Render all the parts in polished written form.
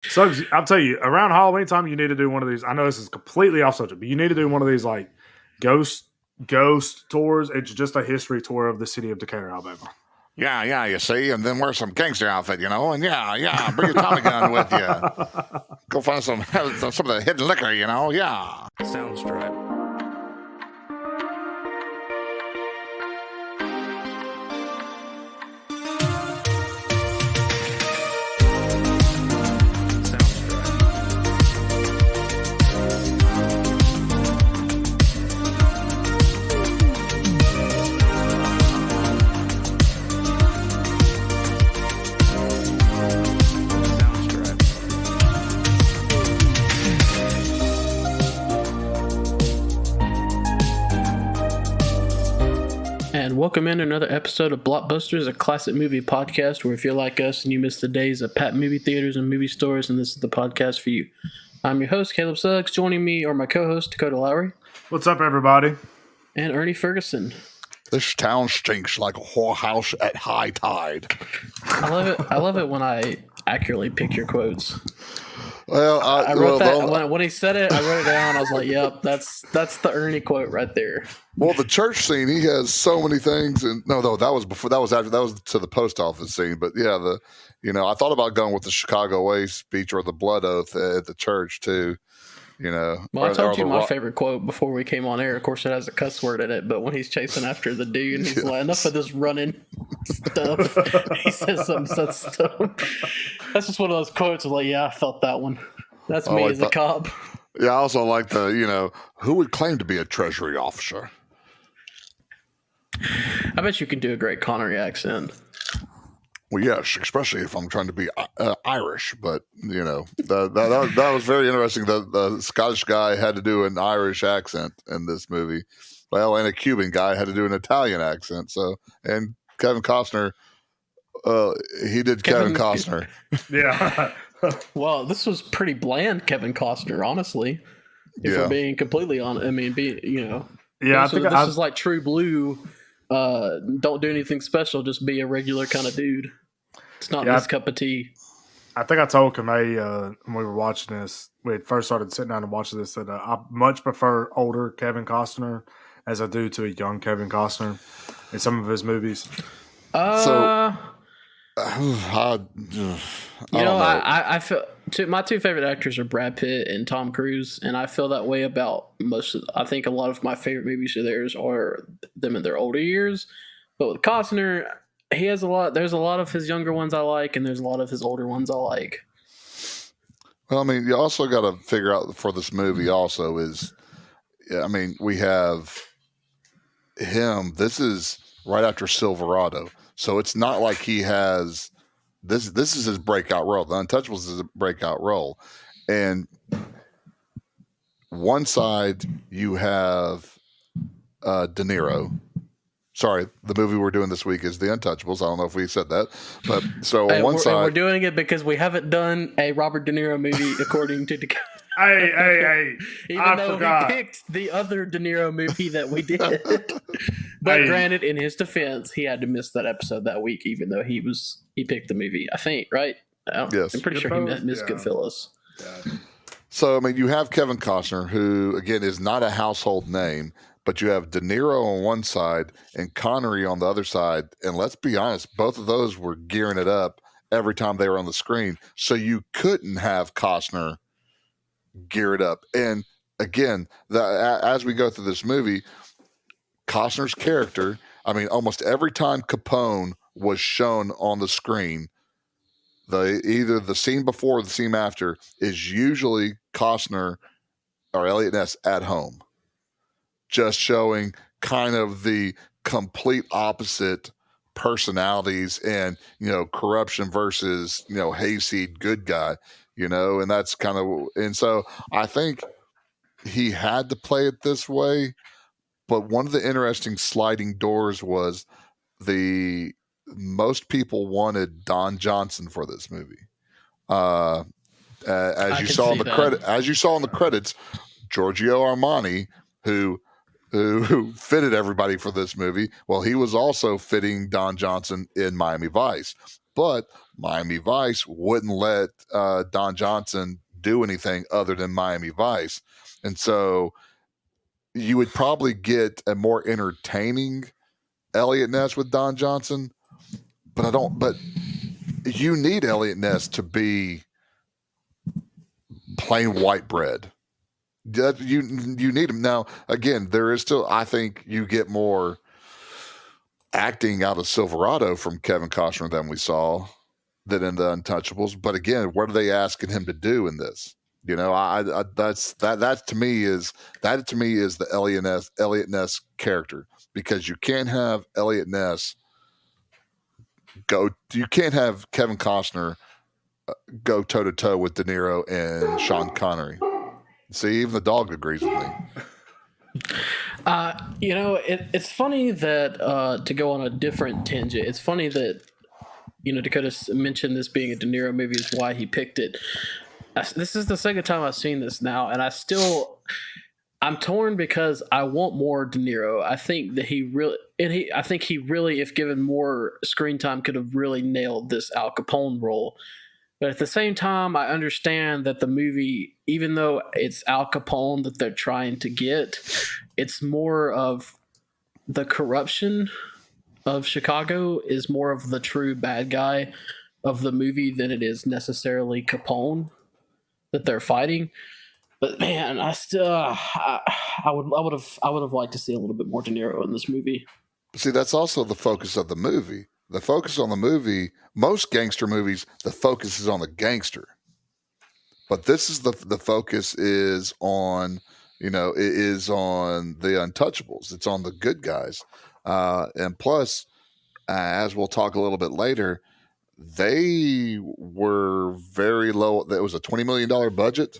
So I'll tell you, around Halloween time, you need to do one of these. I know this is completely off subject, but you need to do one of these like ghost tours. It's just a history tour of the city of Decatur, Alabama. Yeah, you see, and then wear some gangster outfit, and bring your Tommy gun with you. Go find some of the hidden liquor, yeah. Sounds right. Welcome in another episode of Blockbusters, a classic movie podcast where if you're like us and you miss the days of packed movie theaters and movie stores, and this is the podcast for you. I'm your host, Caleb Suggs. Joining me are my co-host, Dakota Lowry. What's up, everybody? And Ernie Ferguson. This town stinks like a whorehouse at high tide. I love it. I love it when I accurately pick your quotes. Well, I wrote that when he said it. I wrote it down. I was like, "Yep, that's the Ernie quote right there." Well, the church scene, he has so many things, and no, that was before. That was after. That was to the post office scene. But yeah, I thought about going with the Chicago Way speech or the blood oath at the church too. Well, I told you my favorite quote before we came on air. Of course, it has a cuss word in it, but when he's chasing after the dude, and he's like, "Enough of this running stuff." He says some such stuff. That's just one of those quotes. Like, yeah, I felt that one. That's me as a cop. Yeah, I also like the, who would claim to be a Treasury officer? I bet you could do a great Connery accent. Well, yes, especially if I'm trying to be Irish. But, that was very interesting. The Scottish guy had to do an Irish accent in this movie. Well, and a Cuban guy had to do an Italian accent. So, and Kevin Costner, he did Kevin Costner. Yeah. Well, this was pretty bland, Kevin Costner, honestly. If we're being completely honest. I mean, Yeah, this is like True Blue. Don't do anything special, just be a regular kind of dude. It's not his cup of tea. I think I told Kamei when we were watching this, we had first started sitting down and watching this, that I much prefer older Kevin Costner as I do to a young Kevin Costner in some of his movies. I feel my two favorite actors are Brad Pitt and Tom Cruise, and I feel that way about I think a lot of my favorite movies of theirs are them in their older years. But with Costner, there's a lot of his younger ones I like, and there's a lot of his older ones I like. Well, I mean, you also got to figure out for this movie also is, we have him. This is right after Silverado. So it's not like he has this is his breakout role. The Untouchables is a breakout role. And one side you have De Niro. Sorry, the movie we're doing this week is The Untouchables. I don't know if we said that. But so on one side, we're doing it because we haven't done a Robert De Niro movie according to Hey. Even though he picked the other De Niro movie that we did. But granted, in his defense, he had to miss that episode that week, even though he picked the movie, I think, right? Yes. I'm pretty sure he missed Goodfellas. Yeah. So, you have Kevin Costner, who, again, is not a household name, but you have De Niro on one side and Connery on the other side. And let's be honest, both of those were gearing it up every time they were on the screen. So you couldn't have Costner gear it up. And again, as we go through this movie, Costner's character, almost every time Capone was shown on the screen, either the scene before or the scene after is usually Costner or Elliot Ness at home, just showing kind of the complete opposite personalities and, corruption versus, hayseed good guy. And that's kind of, and so I think he had to play it this way. But one of the interesting sliding doors was most people wanted Don Johnson for this movie. As you saw in the credits, Giorgio Armani, who fitted everybody for this movie, well, he was also fitting Don Johnson in Miami Vice. But Miami Vice wouldn't let Don Johnson do anything other than Miami Vice. And so you would probably get a more entertaining Elliot Ness with Don Johnson, but you need Elliot Ness to be plain white bread. You need him. Now, again, there is still, I think you get more acting out of Silverado from Kevin Costner than we saw than in the Untouchables. But again, what are they asking him to do in this? You know, that to me is the Elliot Ness character, because you can't have Elliot Ness you can't have Kevin Costner go toe to toe with De Niro and Sean Connery. See, even the dog agrees with me. You know, it's funny that to go on a different tangent, it's funny that, you know, Dakota mentioned this being a De Niro movie is why he picked it. This is the second time I've seen this now, and I'm torn because I want more De Niro. I think that he really, if given more screen time, could have really nailed this Al Capone role. But at the same time, I understand that the movie, even though it's Al Capone that they're trying to get, it's more of the corruption of Chicago is more of the true bad guy of the movie than it is necessarily Capone that they're fighting. But man, I would have liked to see a little bit more De Niro in this movie. See, that's also the focus of the movie. The focus on the movie, most gangster movies, the focus is on the gangster. But this is the focus is on, you know, it is on the Untouchables. It's on the good guys. And plus, as we'll talk a little bit later, they were very low. It was a $20 million budget.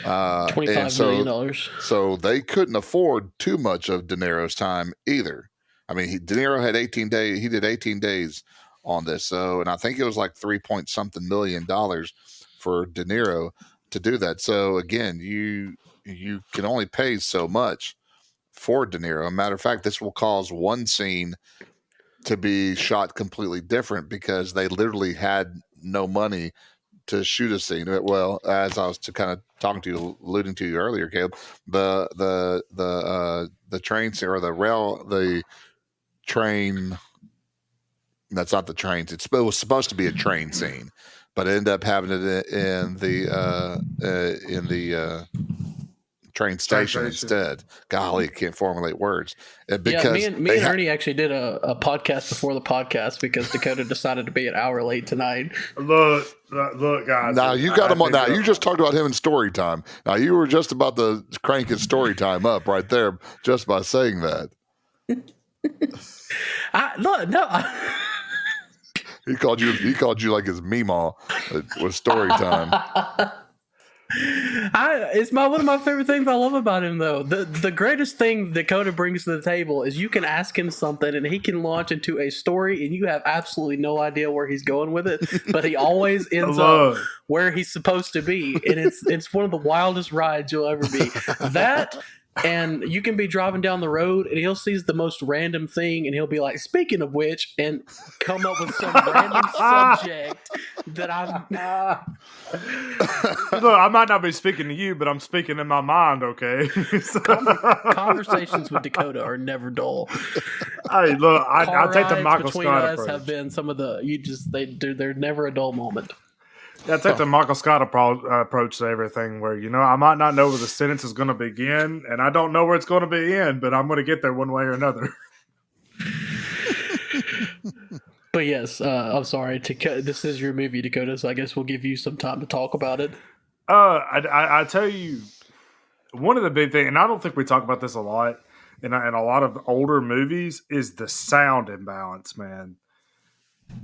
$25 million. So they couldn't afford too much of De Niro's time either. I mean, De Niro had 18 days. He did 18 days on this. So, and I think it was like $3-something million for De Niro to do that. So again, you can only pay so much for De Niro. As a matter of fact, this will cause one scene to be shot completely different because they literally had no money to shoot a scene. Well, as I was kind of talking to you, alluding to you earlier, Caleb, the train scene or the train. That's not the trains. It was supposed to be a train scene, but it ended up having it in the train station instead. Golly, can't formulate words. Because me and Ernie actually did a podcast before the podcast because Dakota decided to be an hour late tonight. Look, guys. Now you got him on. Now you just talked about him in story time. Now you were just about to crank his story time up right there just by saying that. He called you like his meemaw with story time. It's one of my favorite things I love about him, though. The greatest thing Dakota brings to the table is you can ask him something and he can launch into a story and you have absolutely no idea where he's going with it, but he always ends up where he's supposed to be, and it's one of the wildest rides you'll ever be. That. And you can be driving down the road and he'll see the most random thing and he'll be like, speaking of which, and come up with some random subject that I'm... Look, I might not be speaking to you, but I'm speaking in my mind, okay? Conversations with Dakota are never dull. Hey, look, I take the Michael Scott approach. Have been some of they're never a dull moment. Yeah, I take the Michael Scott approach to everything where, you know, I might not know where the sentence is going to begin, and I don't know where it's going to be in, but I'm going to get there one way or another. But yes, I'm sorry. This is your movie, Dakota, so I guess we'll give you some time to talk about it. I tell you, one of the big things, and I don't think we talk about this a lot in a lot of older movies, is the sound imbalance, man.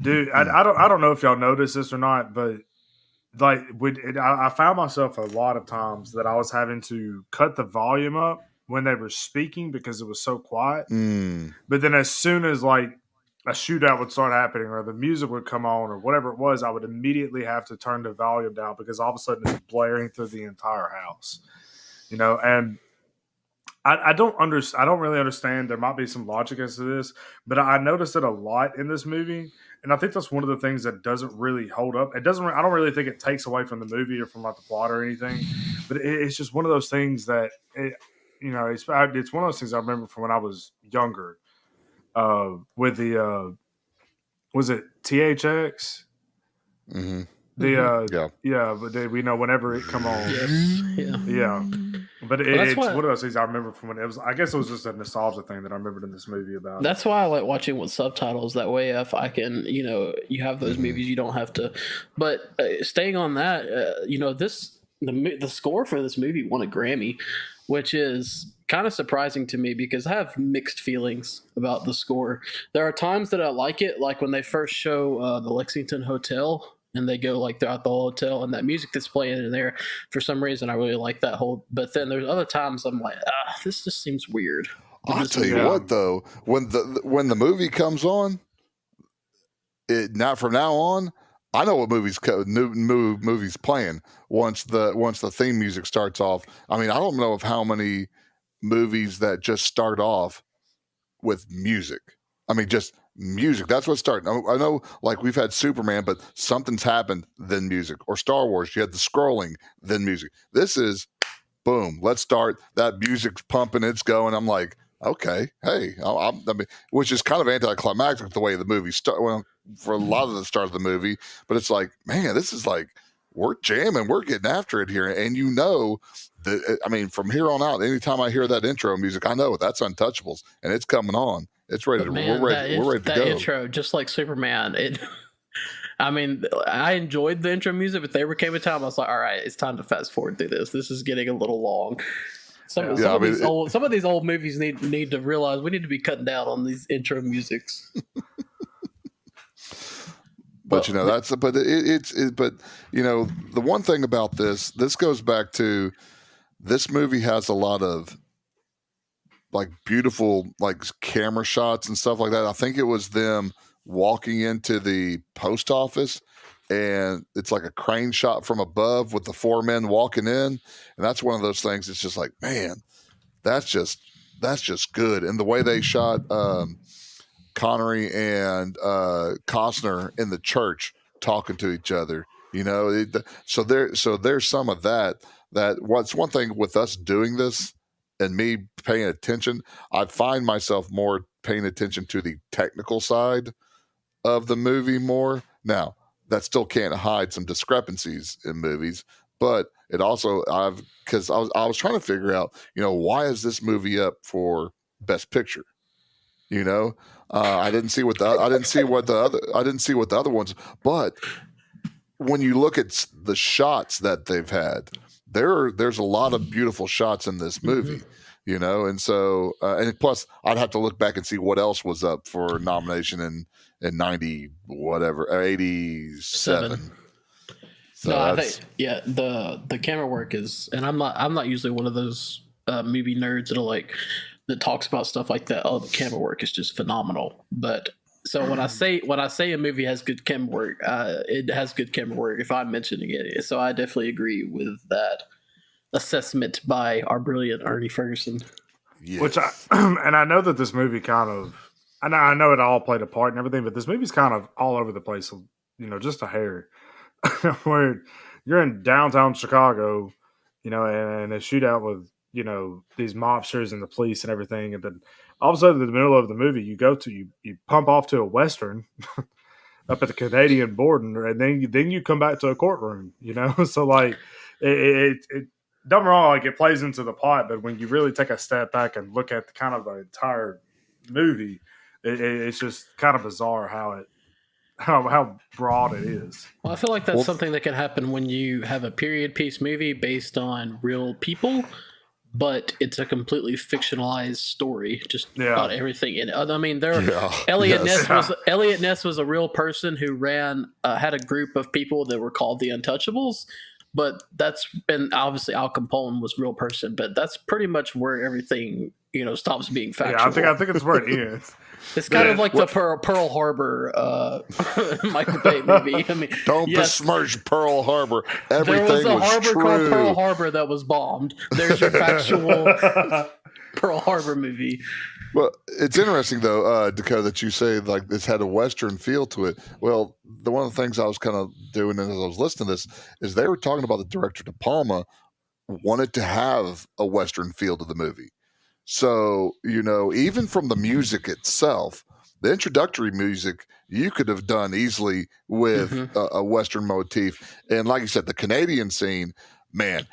Dude, I don't know if y'all noticed this or not, but like I found myself a lot of times that I was having to cut the volume up when they were speaking because it was so quiet. But then as soon as like a shootout would start happening or the music would come on or whatever it was, I would immediately have to turn the volume down because all of a sudden it's blaring through the entire house. You know, and I don't understand. I don't really understand. There might be some logic as to this, but I noticed it a lot in this movie, and I think that's one of the things that doesn't really hold up. It doesn't. I don't really think it takes away from the movie or from like the plot or anything, but it's just one of those things that it's one of those things I remember from when I was younger. With the was it THX? Mm-hmm. But we know whenever it come on, yeah. But it's one of those things I remember from when it was. I guess it was just a nostalgia thing that I remembered in this movie about. That's why I like watching with subtitles. That way, if I can, you have those movies, you don't have to. But staying on that, the score for this movie won a Grammy, which is kind of surprising to me because I have mixed feelings about the score. There are times that I like it, like when they first show the Lexington Hotel. And they go like throughout the whole hotel, and that music that's playing in there, for some reason, I really like that whole. But then there's other times I'm like, this just seems weird. I'll tell you what, though, when the movie comes on, from now on, I know what movies playing once the theme music starts off. I mean, I don't know of how many movies that just start off with music. I mean, just music. That's what's starting. I know, like we've had Superman, but something's happened, then music. Or Star Wars, you had the scrolling, then music. This is, boom, let's start. That music's pumping, it's going. I'm like, okay, hey, I mean, which is kind of anticlimactic the way the movie starts. Well, for a lot of the start of the movie, but it's like, man, this is like, we're jamming, we're getting after it here. And I mean, from here on out, anytime I hear that intro music, I know that's Untouchables, and it's coming on. It's ready. We're ready to go. That intro, just like Superman. I mean, I enjoyed the intro music, but there came a time I was like, all right, it's time to fast forward through this. This is getting a little long. Some of these old movies need to realize we need to be cutting down on these intro musics. But the one thing about this goes back to, this movie has a lot of like beautiful like camera shots and stuff like that. I think it was them walking into the post office, and it's like a crane shot from above with the four men walking in, and that's one of those things. It's just like, man, that's just good. And the way they shot Connery and Costner in the church talking to each other, so there's some of that. That what's one thing with us doing this and me paying attention, I find myself more paying attention to the technical side of the movie more. Now, that still can't hide some discrepancies in movies, but it also, because I was trying to figure out, why is this movie up for Best Picture? I didn't see what the other ones, but when you look at the shots that they've had, there's a lot of beautiful shots in this movie, and so and plus I'd have to look back and see what else was up for nomination in 90 whatever 87. So no, I think the camera work is, and I'm not usually one of those movie nerds that talks about stuff like that. Oh, the camera work is just phenomenal. But so when I say a movie has good camera work, it has good camera work if I'm mentioning it. So I definitely agree with that assessment by our brilliant Ernie Ferguson. Yes. Which I know that this movie kind of, I know it all played a part and everything, but this movie's kind of all over the place. Just a hair. Where you're in downtown Chicago, and a shootout with these mobsters and the police and everything, and then all of a sudden in the middle of the movie you pump off to a western up at the Canadian border, and then you come back to a courtroom, so like it don't get me wrong, like it plays into the plot, but when you really take a step back and look at kind of the entire movie, it's just kind of bizarre how broad it is. Well, I feel like that's something that can happen when you have a period piece movie based on real people, but it's a completely fictionalized story, just about everything in it. I mean, Elliot Ness was a real person who had a group of people that were called the Untouchables, and obviously Al Capone was a real person, but that's pretty much where everything stops being factual. Yeah, I think it's where it ends. It's kind of like the Pearl Harbor Michael Bay movie. I mean, don't besmirch Pearl Harbor. Everything there was a harbor true. called Pearl Harbor that was bombed. There's your factual. Pearl Harbor movie. Well, it's interesting though, Dakota, that you say like it's had a Western feel to it. Well, one of the things I was kind of doing as I was listening to this is they were talking about the director De Palma wanted to have a Western feel to the movie. So, even from the music itself, the introductory music you could have done easily with a Western motif. And like you said, the Canadian scene, man,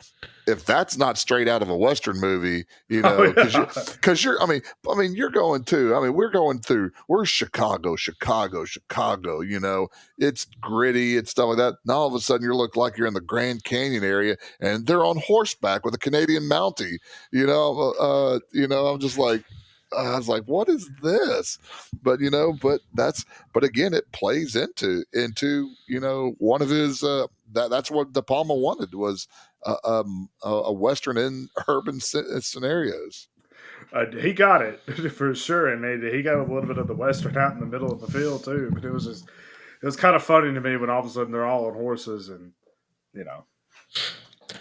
if that's not straight out of a Western movie, because you're going to, we're Chicago, it's gritty, it's stuff like that. Now all of a sudden you look like you're in the Grand Canyon area and they're on horseback with a Canadian Mountie, I'm just like, I was like, what is this? But again, it plays into one of his that's what De Palma wanted was a Western in urban scenarios. He got it for sure, and he got a little bit of the Western out in the middle of the field too. But it was kind of funny to me when all of a sudden they're all on horses, and yeah,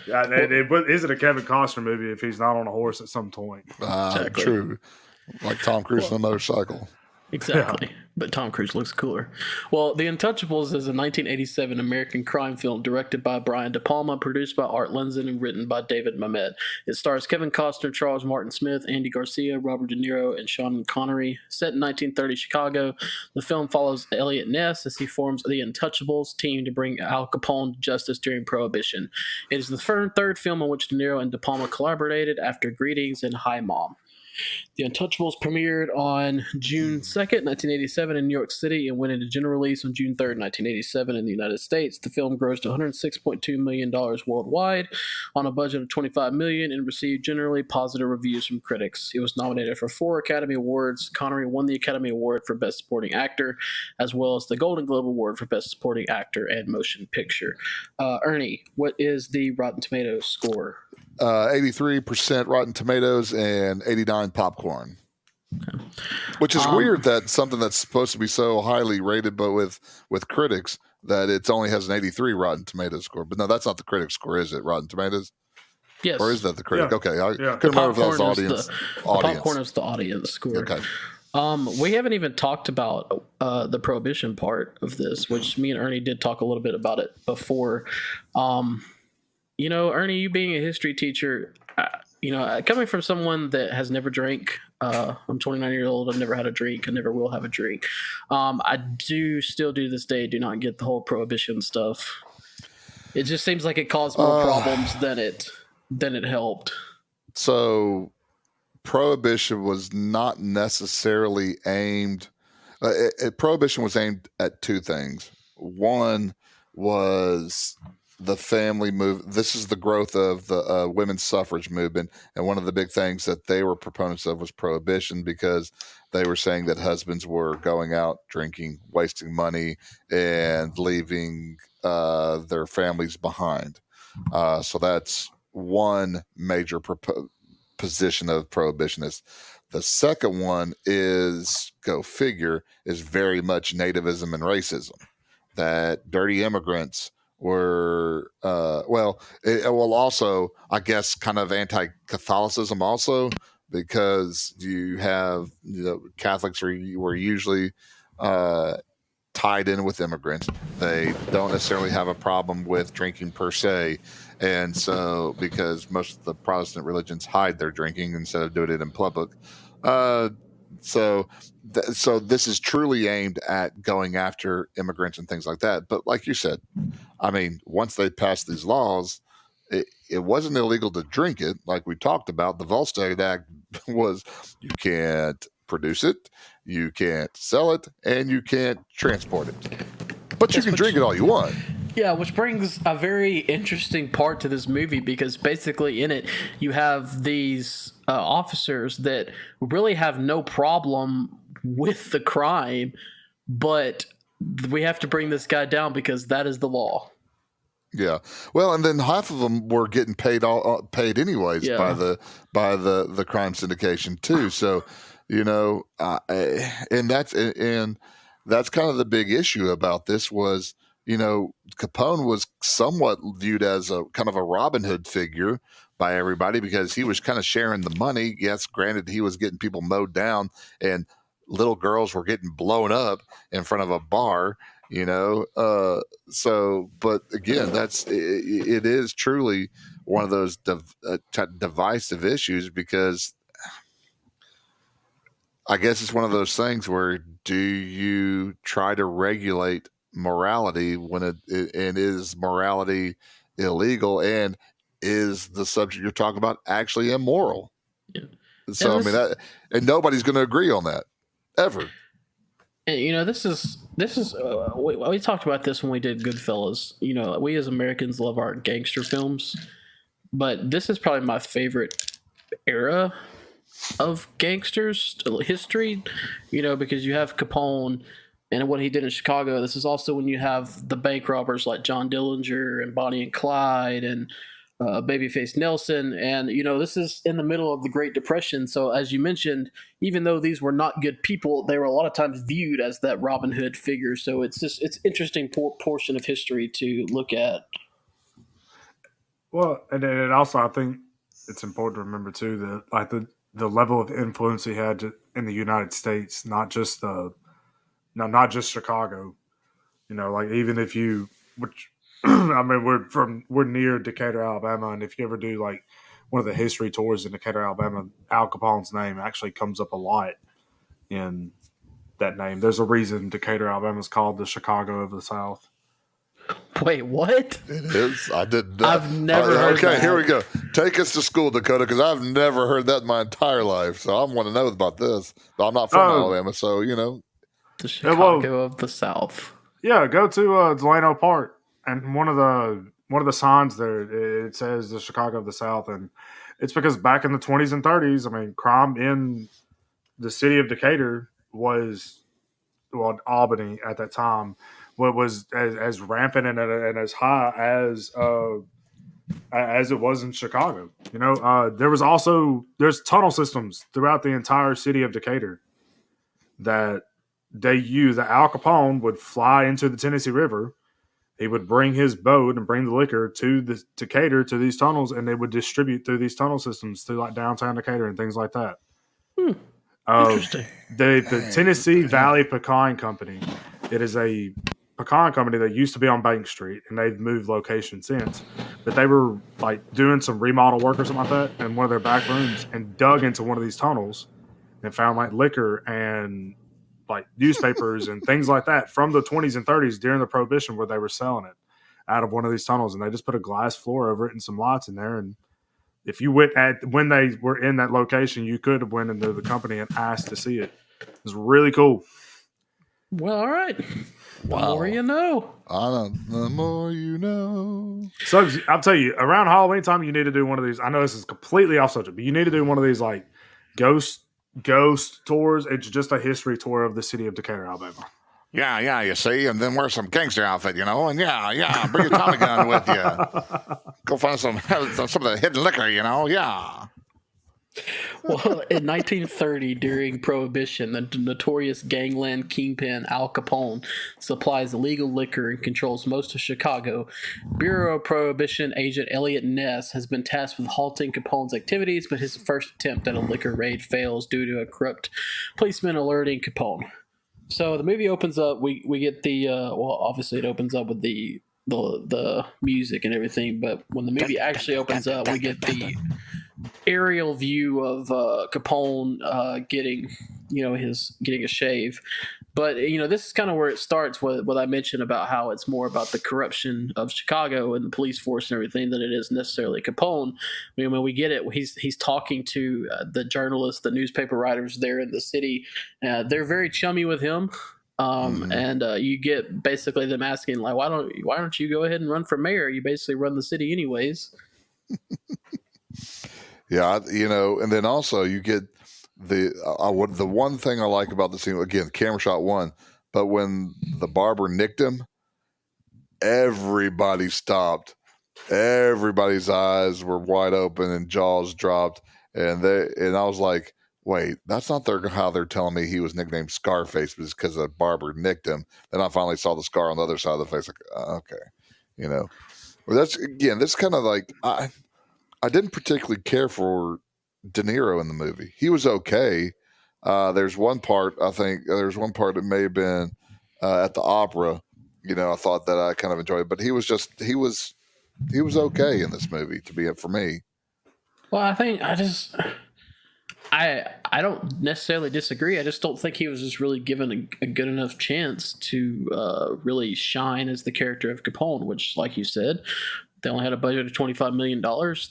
is it a Kevin Costner movie if he's not on a horse at some point? Exactly. True. Like Tom Cruise on a motorcycle. Exactly. Yeah. But Tom Cruise looks cooler. Well, The Untouchables is a 1987 American crime film directed by Brian De Palma, produced by Art Lenzin, and written by David Mamet. It stars Kevin Costner, Charles Martin Smith, Andy Garcia, Robert De Niro, and Sean Connery. Set in 1930 Chicago, the film follows Elliot Ness as he forms the Untouchables team to bring Al Capone to justice during Prohibition. It is the third film in which De Niro and De Palma collaborated after Greetings and Hi Mom. The Untouchables premiered on June 2nd, 1987 in New York City and went into general release on June 3rd, 1987 in the United States. The film grossed $106.2 million worldwide on a budget of $25 million and received generally positive reviews from critics. It was nominated for 4 Academy Awards. Connery won the Academy Award for Best Supporting Actor, as well as the Golden Globe Award for Best Supporting Actor and Motion Picture. Ernie, what is the Rotten Tomatoes score? 83% Rotten Tomatoes and 89 popcorn. Okay. Which is weird that something that's supposed to be so highly rated, but with critics, that it only has an 83 Rotten Tomatoes score. But no, that's not the critic score, is it? Rotten Tomatoes? Yes. Or is that the critic? Yeah. Okay. I couldn't remember if that was audience. The popcorn is the audience score. Okay. We haven't even talked about the Prohibition part of this, which me and Ernie did talk a little bit about it before. Ernie, you being a history teacher, coming from someone that has never drank, I'm 29 years old, I've never had a drink, I never will have a drink. I do still to this day do not get the whole Prohibition stuff. It just seems like it caused more problems than it helped. So Prohibition was not necessarily aimed, Prohibition was aimed at 2 things. One was the family move. This is the growth of the women's suffrage movement, and one of the big things that they were proponents of was prohibition, because they were saying that husbands were going out drinking, wasting money, and leaving their families behind. So that's one major position of prohibitionists. The second one is, go figure, is very much nativism and racism, that dirty immigrants were also, I guess, kind of anti-Catholicism also, because you have Catholics were usually tied in with immigrants. They don't necessarily have a problem with drinking per se, and so because most of the Protestant religions hide their drinking instead of doing it in public. So this is truly aimed at going after immigrants and things like that. But like you said, I mean, once they passed these laws, it wasn't illegal to drink it. Like we talked about, the Volstead Act was, you can't produce it, you can't sell it, and you can't transport it. But you can drink it all you want. Yeah, which brings a very interesting part to this movie, because basically in it you have these officers that really have no problem with the crime, but we have to bring this guy down because that is the law. Yeah, well, and then half of them were getting paid anyways by the crime syndication too. So, and that's kind of the big issue about this was, Capone was somewhat viewed as a kind of a Robin Hood figure, by everybody because he was kind of sharing the money. Yes, granted, he was getting people mowed down and little girls were getting blown up in front of a bar, So, but again, it is truly one of those divisive issues because I guess it's one of those things where do you try to regulate morality when and is morality illegal, and is the subject you're talking about actually immoral? Yeah. So and nobody's going to agree on that ever. And this is we talked about this when we did Goodfellas. We as Americans love our gangster films, but this is probably my favorite era of gangsters history, because you have Capone and what he did in Chicago. This is also when you have the bank robbers like John Dillinger and Bonnie and Clyde and Babyface Nelson. And, this is in the middle of the Great Depression. So as you mentioned, even though these were not good people, they were a lot of times viewed as that Robin Hood figure. So it's interesting portion of history to look at. Well, and also I think it's important to remember too that like the level of influence he had in the United States, not just Chicago, like even if you, which I mean, we're near Decatur, Alabama, and if you ever do like one of the history tours in Decatur, Alabama, Al Capone's name actually comes up a lot in that name. There's a reason Decatur, Alabama is called the Chicago of the South. Wait, what? It is. I did not. I've never heard that. Okay, here we go. Take us to school, Dakota, because I've never heard that in my entire life. So I want to know about this. But I'm not from Alabama, so the Chicago of the South. Yeah, go to Delano Park, and one of the signs there, it says the Chicago of the South, and it's because back in the 20s and 30s, I mean, crime in the city of Decatur was, well, Albany at that time, what was as rampant and as high as it was in Chicago. There's tunnel systems throughout the entire city of Decatur that they use. That Al Capone would fly into the Tennessee River. He would bring his boat and bring the liquor to Decatur to these tunnels, and they would distribute through these tunnel systems through like downtown Decatur and things like that. Interesting. The Tennessee Valley Pecan Company. It is a pecan company that used to be on Bank Street, and they've moved location since. But they were like doing some remodel work or something like that in one of their back rooms and dug into one of these tunnels and found like liquor and like newspapers and things like that from the 20s and 30s during the Prohibition, where they were selling it out of one of these tunnels, and they just put a glass floor over it and some lights in there. And if you went when they were in that location, you could have went into the company and asked to see it. It was really cool. Well, all right. The more you know. The more you know. So I'll tell you, around Halloween time, you need to do one of these. I know this is completely off subject, but you need to do one of these like ghost tours. It's just a history tour of the city of Decatur, Alabama. Yeah, you see, and then wear some gangster outfit, and bring your Tommy gun with you. Go find some of the hidden liquor, yeah. Well, in 1930, during Prohibition, the notorious gangland kingpin Al Capone supplies illegal liquor and controls most of Chicago. Bureau of Prohibition agent Elliot Ness has been tasked with halting Capone's activities, but his first attempt at a liquor raid fails due to a corrupt policeman alerting Capone. So the movie opens up. We get the obviously it opens up with the music and everything, but when the movie actually opens up, we get the aerial view of Capone getting a shave. But this is kind of where it starts with what I mentioned about how it's more about the corruption of Chicago and the police force and everything than it is necessarily Capone. I mean, when we get it, he's talking to the journalists, the newspaper writers there in the city. They're very chummy with him. And you get basically them asking like, why don't you go ahead and run for mayor? You basically run the city anyways. Yeah, and then also you get the one thing I like about the scene, again, camera shot one, but when the barber nicked him, everybody stopped. Everybody's eyes were wide open and jaws dropped, and I was like, wait, that's not how they're telling me he was nicknamed Scarface, but it's because the barber nicked him. Then I finally saw the scar on the other side of the face. Like, okay, Well, that's kind of like I didn't particularly care for De Niro in the movie. He was okay. There's one part that may have been at the opera. I thought that I kind of enjoyed, but he was okay in this movie for me. Well, I don't necessarily disagree. I just don't think he was just really given a good enough chance to really shine as the character of Capone, which, like you said, they only had a budget of $25 million.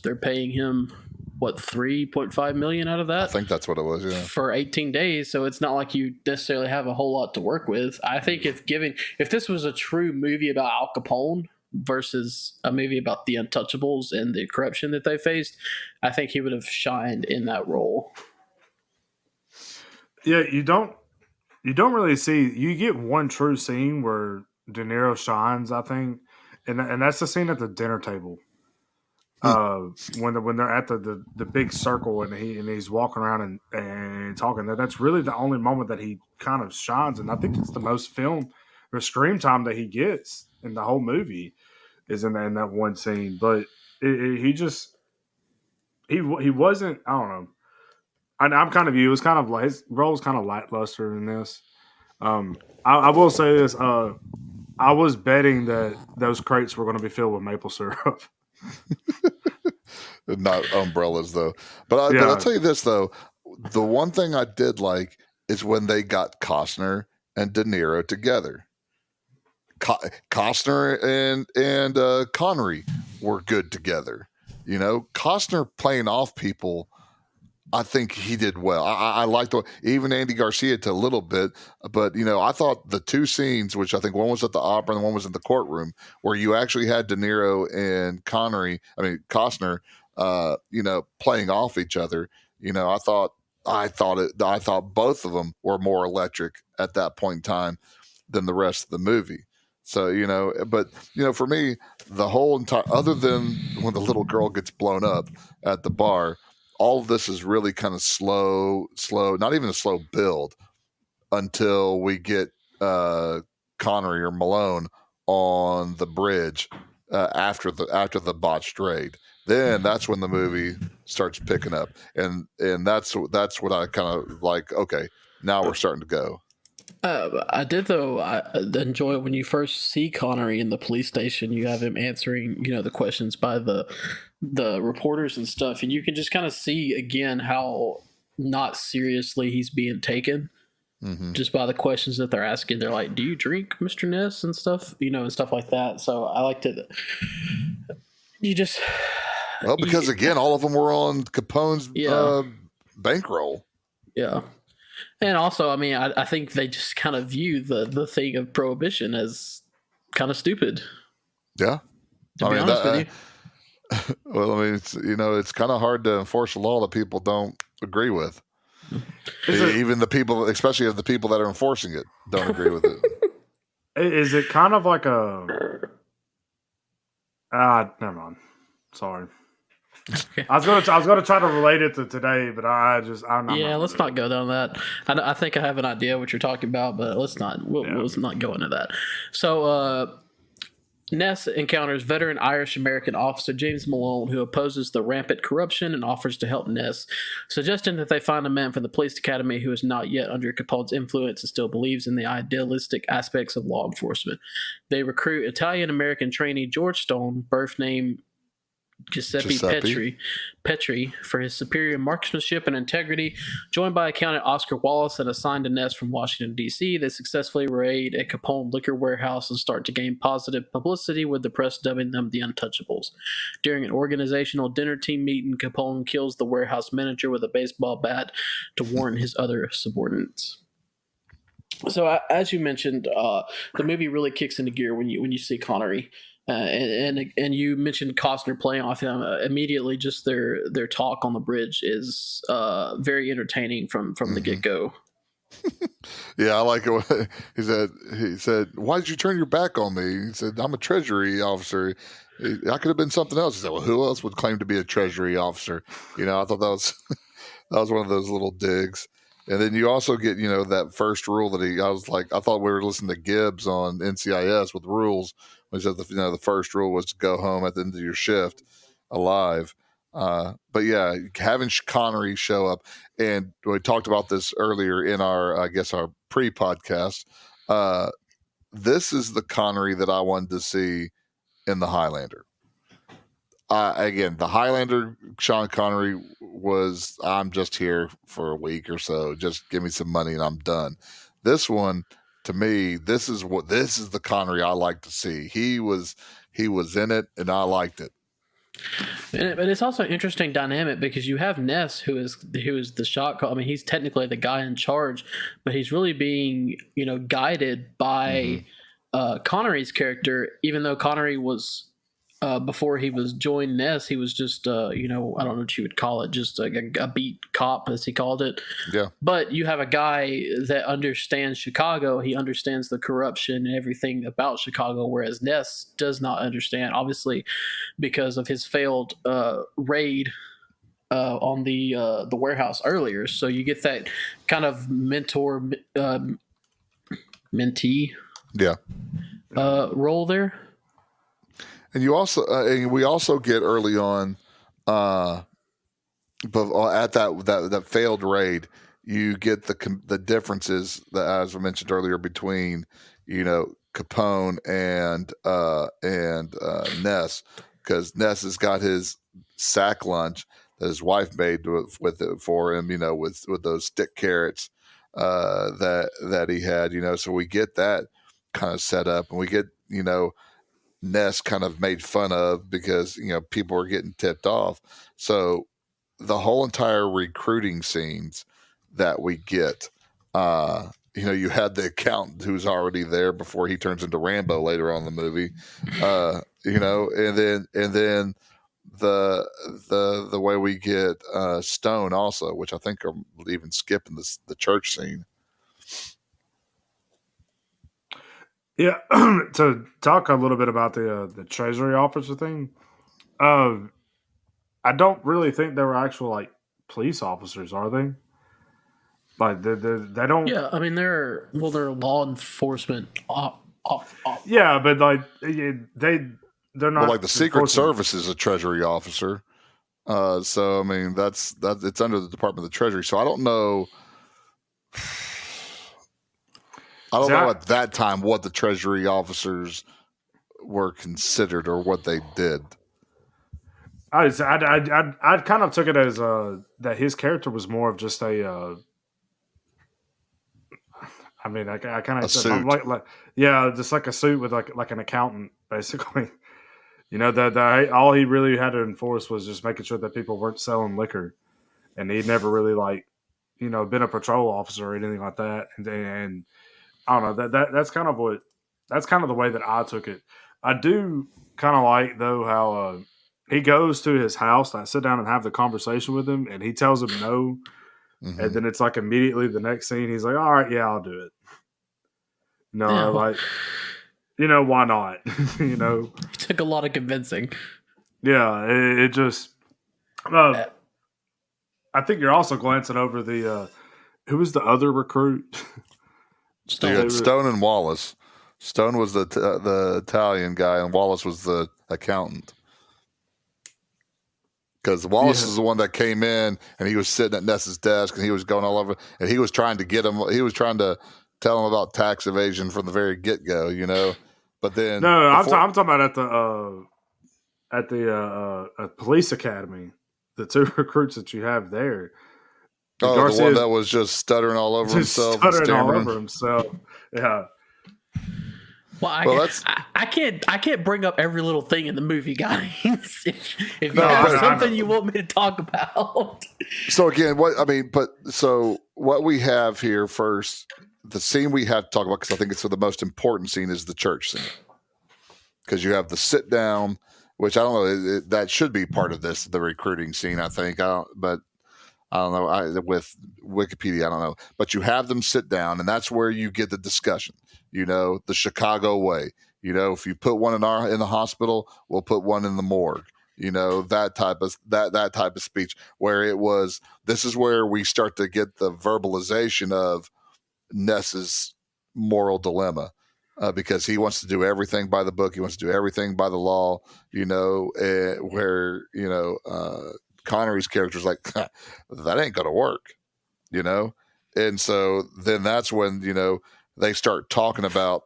They're paying him, what, $3.5 million out of that? I think that's what it was, yeah. For 18 days, so it's not like you necessarily have a whole lot to work with. I think if this was a true movie about Al Capone versus a movie about the Untouchables and the corruption that they faced, I think he would have shined in that role. Yeah, you don't really see. You get one true scene where De Niro shines, I think, and that's the scene at the dinner table. When they're at the big circle and he's walking around and talking. That's really the only moment that he kind of shines, and I think it's the most film or screen time that he gets in the whole movie is in that one scene. But he wasn't. I don't know. I'm kind of you. It was kind of like his role was kind of lackluster in this. I will say this. I was betting that those crates were going to be filled with maple syrup. Not umbrellas, though. But I'll tell you this, though. The one thing I did like is when they got Costner and De Niro together. Costner and Connery were good together. Costner playing off people, I think he did well. I liked even Andy Garcia to a little bit, but I thought the two scenes, which I think one was at the opera and one was in the courtroom, where you actually had De Niro and Costner, playing off each other. I thought both of them were more electric at that point in time than the rest of the movie. So but for me, the whole entire, other than when the little girl gets blown up at the bar, all of this is really kind of slow, not even a slow build until we get Connery or Malone on the bridge after the botched raid. Then that's when the movie starts picking up, and that's what I kind of like. Okay, now we're starting to go. I did, though. I enjoy when you first see Connery in the police station. You have him answering, the questions by the reporters and stuff, and you can just kind of see again how not seriously he's being taken, just by the questions that they're asking. They're like, "Do you drink, Mr. Ness?" and stuff, and stuff like that. So I liked it. Because again, all of them were on Capone's bankroll. Yeah. And also, I think they just kind of view the thing of prohibition as kind of stupid. Yeah. To be honest with you. Well, it's kind of hard to enforce a law that people don't agree with. Even the people, especially if the people that are enforcing it don't agree with it. Is it kind of like a... never mind. Sorry. I was gonna try to relate it to today, but I'm not. Yeah, let's not go down that. I think I have an idea what you're talking about, but let's not. Let's not go into that. So Ness encounters veteran Irish American officer James Malone, who opposes the rampant corruption and offers to help Ness, suggesting that they find a man from the police academy who is not yet under Capone's influence and still believes in the idealistic aspects of law enforcement. They recruit Italian American trainee George Stone, birth name Giuseppe Petri, for his superior marksmanship and integrity. Joined by accountant Oscar Wallace and assigned to Ness from Washington, D.C., they successfully raid a Capone liquor warehouse and start to gain positive publicity, with the press dubbing them the Untouchables. During an organizational dinner team meeting, Capone kills the warehouse manager with a baseball bat to warn his other subordinates. So, as you mentioned, the movie really kicks into gear when you see Connery. And you mentioned Costner playing off him immediately. Just their talk on the bridge is very entertaining from the get go. Yeah, I like it. He said, "Why did you turn your back on me?" He said, "I'm a Treasury officer. I could have been something else." He said, "Well, who else would claim to be a Treasury officer?" I thought that was one of those little digs. And then you also get, that first rule that I thought we were listening to Gibbs on NCIS with rules. He said, the first rule was to go home at the end of your shift alive. But yeah, having Connery show up, and we talked about this earlier in our, I guess, our pre-podcast. This is the Connery that I wanted to see in the Highlander. Again, the Highlander, Sean Connery was, I'm just here for a week or so. Just give me some money and I'm done. This one, to me, this is the Connery I like to see. He was in it, and I liked it. But it's also an interesting dynamic because you have Ness, who is the shot call. I mean, he's technically the guy in charge, but he's really being guided by Connery's character. Even though Connery was before he was joined Ness, he was just I don't know what you would call it, just like a beat cop, as he called it. Yeah. But you have a guy that understands Chicago. He understands the corruption and everything about Chicago, whereas Ness does not understand, obviously, because of his failed raid on the warehouse earlier. So you get that kind of mentor mentee role there. And you also, and we also get early on, but at that failed raid, you get the differences that, as I mentioned earlier, between Capone and Ness, because Ness has got his sack lunch that his wife made with it for him, with those stick carrots that he had, so we get that kind of set up, and we get Ness kind of made fun of because people were getting tipped off. So the whole entire recruiting scenes that we get, you had the accountant who's already there before he turns into Rambo later on in the movie, and then the way we get Stone also, which I think are even skipping the church scene. Yeah, to talk a little bit about the Treasury officer thing, I don't really think they were actual police officers, are they? Like they don't. Yeah, I mean they're law enforcement. Yeah, but they're not. Well, the Secret Service is a Treasury officer, so I mean that's it's under the Department of the Treasury. So I don't know. I don't know at that time what the Treasury officers were considered or what they did. I kind of took it as that his character was more of just a. I mean, I kind of said just like a suit with like an accountant, basically. That all he really had to enforce was just making sure that people weren't selling liquor, and he'd never really been a patrol officer or anything like that, and I don't know that's kind of the way that I took it. I do kind of like though how he goes to his house. I sit down and have the conversation with him, and he tells him no, and then it's like immediately the next scene he's like, "All right, yeah, I'll do it." No, why not? It took a lot of convincing. Yeah, it just. I think you're also glancing over the who was the other recruit. Stone and Wallace. Stone was the Italian guy, and Wallace was the accountant. Because Wallace is the one that came in, and he was sitting at Ness's desk, and he was going all over, and he was trying to get him. He was trying to tell him about tax evasion from the very get-go, But then I'm talking about at the police academy, the two recruits that you have there. The one that was just stuttering all over himself. Yeah. Well, I can't bring up every little thing in the movie, guys. if you have something you want me to talk about. So again, what we have here first, the scene we have to talk about, because I think it's the most important scene, is the church scene. Because you have the sit down, which I don't know, that should be part of the recruiting scene, I think. But I don't know. With Wikipedia, I don't know. But you have them sit down, and that's where you get the discussion. The Chicago way. If you put one in the hospital, we'll put one in the morgue. That type of speech, where it was. This is where we start to get the verbalization of Ness's moral dilemma, because he wants to do everything by the book. He wants to do everything by the law. Connery's character is like, that ain't going to work, And so then that's when, they start talking about,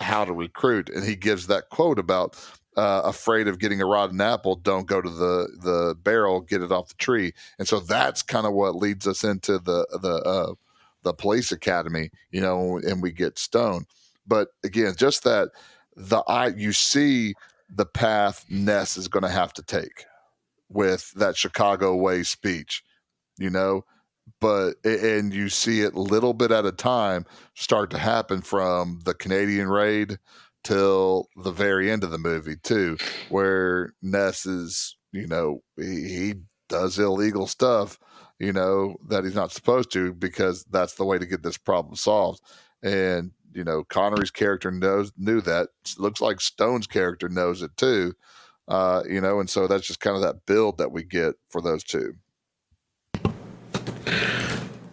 how to recruit. And he gives that quote about afraid of getting a rotten apple, don't go to the barrel, get it off the tree. And so that's kind of what leads us into the police academy, and we get Stone. But again, just that you see the path Ness is going to have to take with that Chicago way speech, but and you see it little bit at a time start to happen from the Canadian raid till the very end of the movie too, where Ness is, he does illegal stuff, that he's not supposed to, because that's the way to get this problem solved. And, Connery's character knew that. Looks like Stone's character knows it too. And so that's just kind of that build that we get for those two.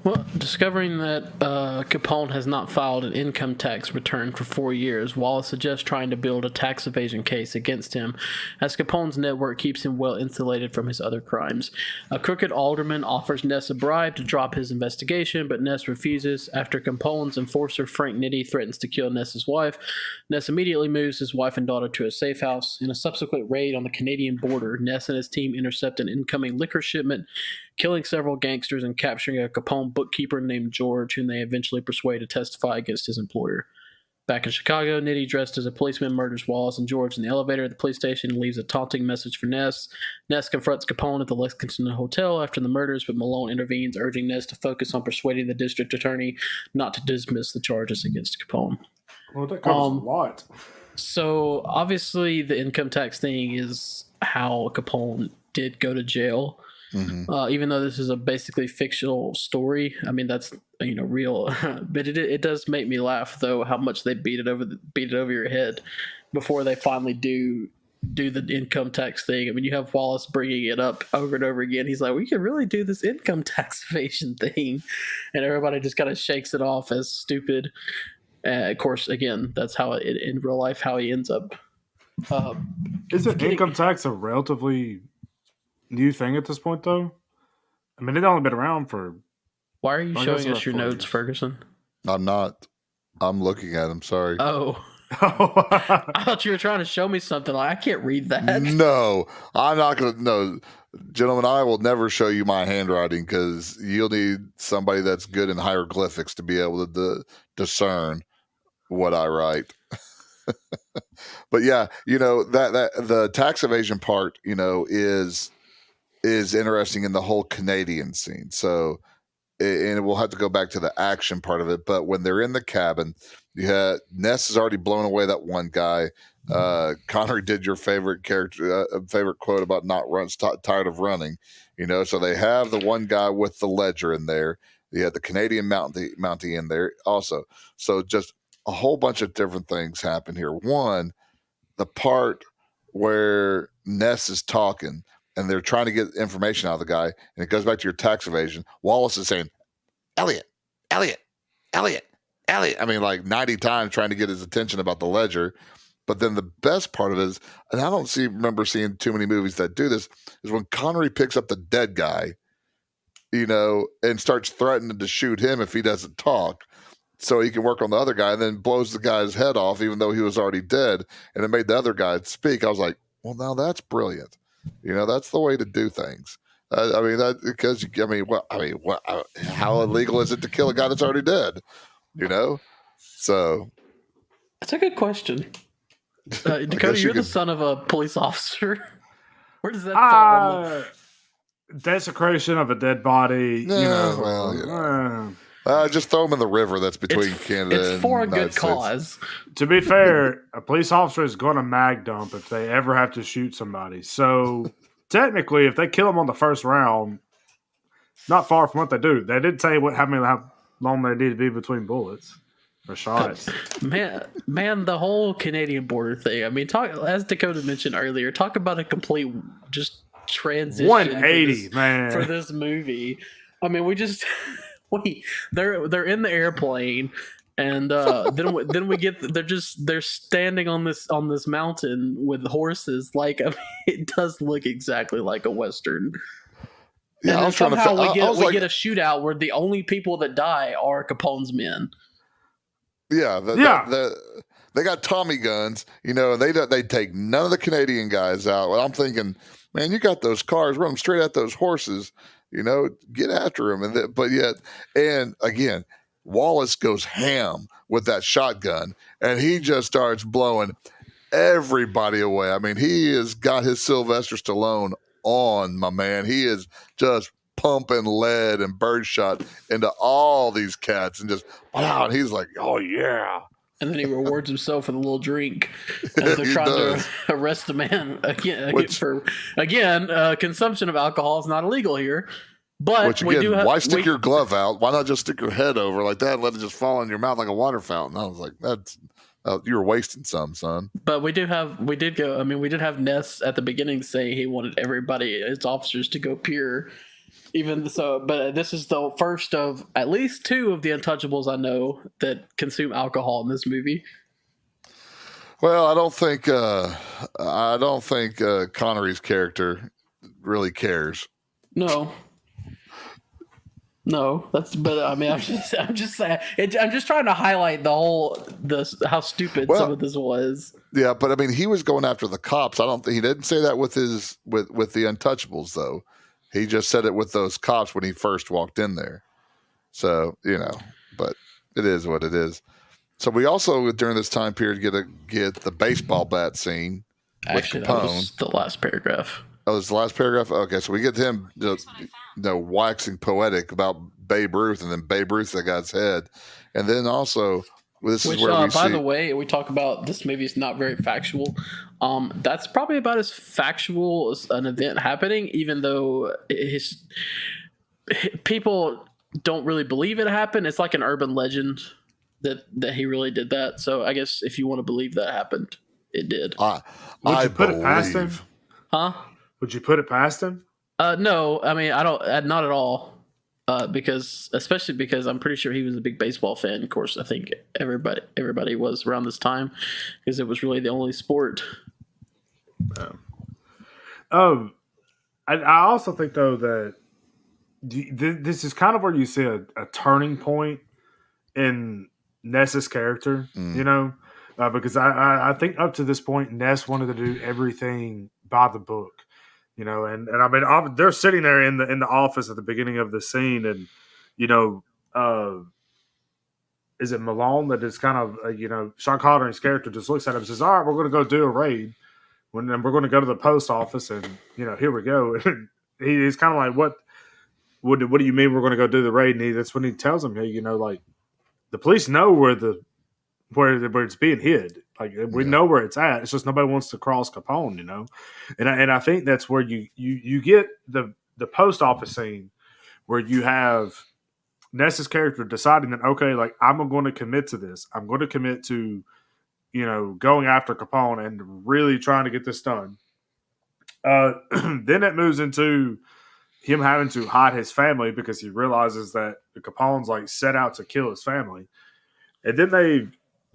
Well, discovering that Capone has not filed an income tax return for 4 years, Wallace suggests trying to build a tax evasion case against him, as Capone's network keeps him well insulated from his other crimes. A crooked alderman offers Ness a bribe to drop his investigation, but Ness refuses. After Capone's enforcer, Frank Nitti, threatens to kill Ness's wife, Ness immediately moves his wife and daughter to a safe house. In a subsequent raid on the Canadian border, Ness and his team intercept an incoming liquor shipment, killing several gangsters and capturing a Capone bookkeeper named George, whom they eventually persuade to testify against his employer. Back in Chicago, Nitti, dressed as a policeman, murders Wallace and George in the elevator at the police station and leaves a taunting message for Ness. Ness confronts Capone at the Lexington Hotel after the murders, but Malone intervenes, urging Ness to focus on persuading the district attorney not to dismiss the charges against Capone. Well, that covers a lot. So, obviously, the income tax thing is how Capone did go to jail. Mm-hmm. Even though this is a basically fictional story, I mean, that's real, but it does make me laugh though how much they beat it over your head before they finally do the income tax thing. I mean, you have Wallace bringing it up over and over again. He's like, we can really do this income tax evasion thing, and everybody just kind of shakes it off as stupid. Of course, again, that's how in real life how he ends up. Isn't income tax a relatively new thing at this point, though? I mean, it's only been around for... Why are you showing us your notes, years. Ferguson? I'm not. I'm looking at them, sorry. Oh. I thought you were trying to show me something. Like, I can't read that. No, I'm not going to... No, gentlemen, I will never show you my handwriting because you'll need somebody that's good in hieroglyphics to be able to discern what I write. But yeah, that the tax evasion part, is interesting in the whole Canadian scene. So, and we'll have to go back to the action part of it. But when they're in the cabin, Ness has already blown away that one guy. Connery did your favorite quote about not tired of running. So they have the one guy with the ledger in there. You had the Canadian Mountie in there also. So just a whole bunch of different things happen here. One, the part where Ness is talking and they're trying to get information out of the guy, and it goes back to your tax evasion. Wallace is saying, Elliot. I mean, like 90 times trying to get his attention about the ledger. But then the best part of it is, and I don't remember seeing too many movies that do this, is when Connery picks up the dead guy, and starts threatening to shoot him if he doesn't talk, so he can work on the other guy, and then blows the guy's head off even though he was already dead, and it made the other guy speak. I was like, well, now that's brilliant. That's the way to do things. I mean, how illegal is it to kill a guy that's already dead? So that's a good question. Dakota, you're the son of a police officer. Where does that fall? Desecration of a dead body. Just throw them in the river that's between Canada and it's for a good States. cause. To be fair, a police officer is going to mag dump if they ever have to shoot somebody. So technically, if they kill them on the first round, not far from what they do. They did say how long they need to be between bullets or shots. Man, the whole Canadian border thing. I mean, as Dakota mentioned earlier, talk about a complete just transition 180 for this movie. I mean, they're in the airplane, And then we get they're standing on this mountain with horses. Like, I mean, it does look exactly like a Western. Yeah, and then somehow we get a shootout where the only people that die are Capone's men. Yeah, they got Tommy guns, and they take none of the Canadian guys out. Well, I'm thinking, man, you got those cars, run them straight at those horses, get after them. But yet, and again, Wallace goes ham with that shotgun, and he just starts blowing everybody away. I mean, he has got his Sylvester Stallone on, my man. He is just pumping lead and birdshot into all these cats, and just wow. And he's like, oh yeah. And then he rewards himself with a little drink as they're trying to arrest the man again. Consumption of alcohol is not illegal here. But why stick your glove out? Why not just stick your head over like that and let it just fall in your mouth like a water fountain? I was like, that's you were wasting some, son. But we did have Ness at the beginning say he wanted everybody, his officers, to go pure. Even so, but this is the first of at least 2 of the Untouchables I know that consume alcohol in this movie. Well, I don't think Connery's character really cares. No, but I mean, I'm just saying. I'm just trying to highlight how stupid some of this was. Yeah, but I mean, he was going after the cops. I don't think he didn't say that with the Untouchables though. He just said it with those cops when he first walked in there. So, but it is what it is. So we also, during this time period, get the baseball bat scene with Capone. That was the last paragraph. Oh, it was the last paragraph? Okay, so we get him waxing poetic about Babe Ruth, and then Babe Ruth that got his head. And then also, is where we see... By the way, we talk about this movie is not very factual. That's probably about as factual as an event happening, even though people don't really believe it happened. It's like an urban legend that he really did that. So I guess if you want to believe that happened, it did. Would you put it past him? Huh? Would you put it past him? No, I mean, I don't. Not at all. Especially because I'm pretty sure he was a big baseball fan. Of course, I think everybody was around this time because it was really the only sport. I also think though that this is kind of where you see a turning point in Ness's character. Because I think up to this point Ness wanted to do everything by the book. And I mean, they're sitting there in the office at the beginning of the scene, and is it Malone that is kind of Sean Connery's character just looks at him and says, "All right, we're going to go do a raid, and we're going to go to the post office, and here we go." And he's kind of like, "What do you mean we're going to go do the raid?" And that's when he tells him, "Hey, like the police know where it's being hid. Like we know where it's at. It's just nobody wants to cross Capone, And I think that's where you get the post office scene where you have Ness's character deciding that, okay, like I'm going to commit to this. I'm going to commit to, going after Capone and really trying to get this done. Then it moves into him having to hide his family because he realizes that Capone's like set out to kill his family. And then they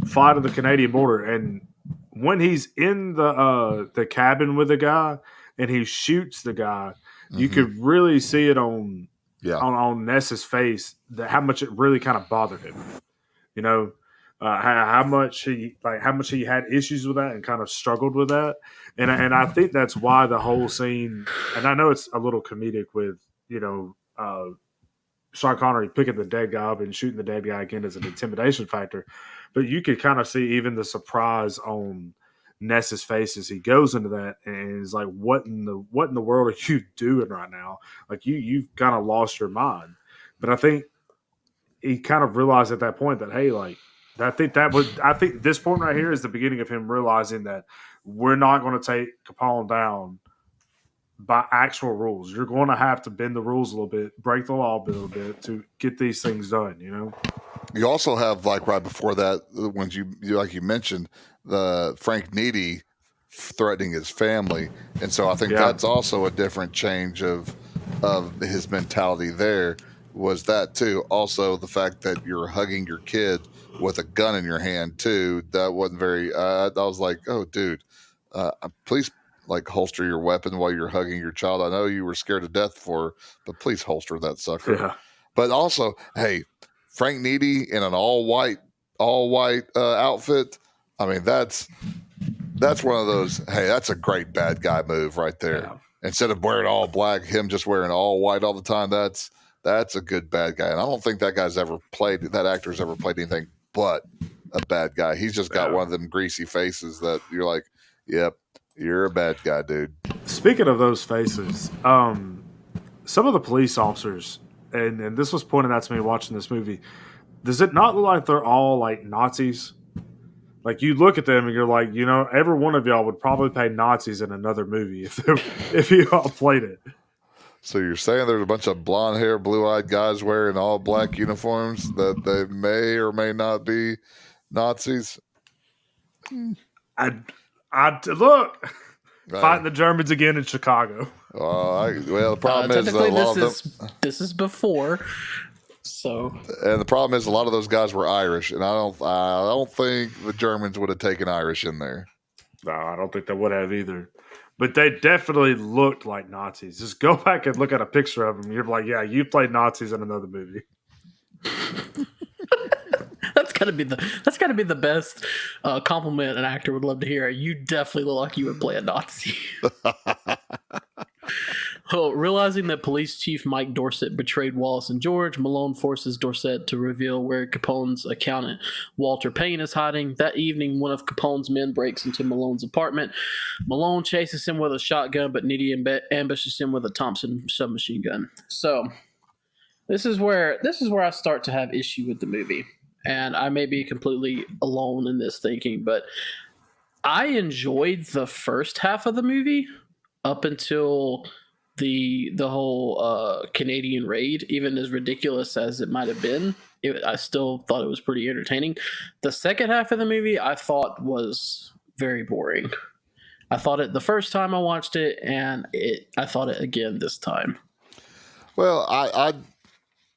fly to the Canadian border, and when he's in the cabin with the guy and he shoots the guy, you could really see it on Ness's face how much it really kind of bothered him. How much he had issues with that and kind of struggled with that, and I think that's why the whole scene. And I know it's a little comedic with Sean Connery picking the dead guy up and shooting the dead guy again as an intimidation factor. But you could kind of see even the surprise on Ness's face as he goes into that and is like, what in the world are you doing right now? Like you've kind of lost your mind. But I think he kind of realized at that point that, hey, like I think this point right here is the beginning of him realizing that we're not going to take Capone down by actual rules. You're going to have to bend the rules a little bit, break the law a little bit to get these things done, You also have, like, right before that, when you like you mentioned, the Frank Needy threatening his family. And so I think that's also a different change of his mentality there, was that too. Also the fact that you're hugging your kid with a gun in your hand too. That wasn't very. I was like, oh, dude, please like holster your weapon while you're hugging your child. I know you were scared to death for, but please holster that sucker. Yeah. But also, hey, Frank Needy in an all white outfit. I mean, that's one of those. Hey, that's a great bad guy move right there. Yeah. Instead of wearing all black, him just wearing all white all the time. That's a good bad guy. And I don't think that actor's ever played anything but a bad guy. He's just got one of them greasy faces that you're like, yep, you're a bad guy, dude. Speaking of those faces, some of the police officers, and this was pointed out to me watching this movie, does it not look like they're all like Nazis? Like you look at them and you're like, every one of y'all would probably play Nazis in another movie if you all played it. So you're saying there's a bunch of blonde hair, blue eyed guys wearing all black uniforms that they may or may not be Nazis? I look, fighting the Germans again in Chicago. The problem is a lot of them. This is before. So, and the problem is a lot of those guys were Irish, and I don't think the Germans would have taken Irish in there. No, I don't think they would have either. But they definitely looked like Nazis. Just go back and look at a picture of them. You're like, yeah, you played Nazis in another movie. That's gotta be the best compliment an actor would love to hear. You definitely look like you would play a Nazi. Oh, realizing that police chief Mike Dorsett betrayed Wallace and George, Malone forces Dorsett to reveal where Capone's accountant Walter Payne is hiding. That evening, one of Capone's men breaks into Malone's apartment. Malone chases him with a shotgun, but Nitti ambushes him with a Thompson submachine gun. So, this is where I start to have issue with the movie, and I may be completely alone in this thinking, but I enjoyed the first half of the movie up until the whole Canadian raid, even as ridiculous as it might have been. I still thought it was pretty entertaining. The second half of the movie I thought was very boring. I thought it the first time I watched it, and I thought it again this time. Well,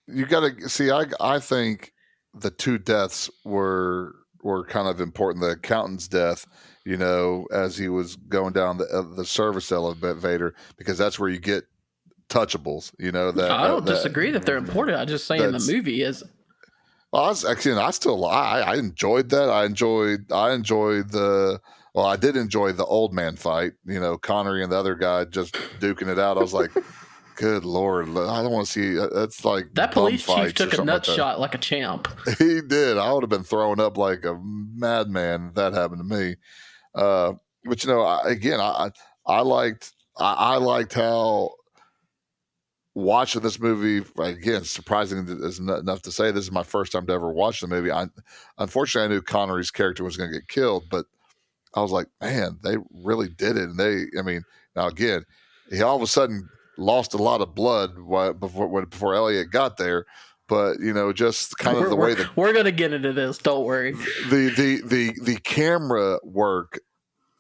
you got to see. I think the two deaths were kind of important. The accountant's death, as he was going down the service elevator, because that's where you get touchables. That I don't disagree that they're important. I just saying the movie is. Well, I enjoyed that. I enjoyed the. Well, I did enjoy the old man fight. Connery and the other guy just duking it out. I was like, good Lord, I don't want to see. That's like that police chief took a nut shot like a champ. He did. I would have been throwing up like a madman if that happened to me. But I liked how watching this movie again. Surprising is enough to say this is my first time to ever watch the movie. Unfortunately, I knew Connery's character was going to get killed, but I was like, man, they really did it. And now again, he all of a sudden lost a lot of blood before Elliot got there. But just kind of the way that we're gonna get into this. Don't worry. The camera work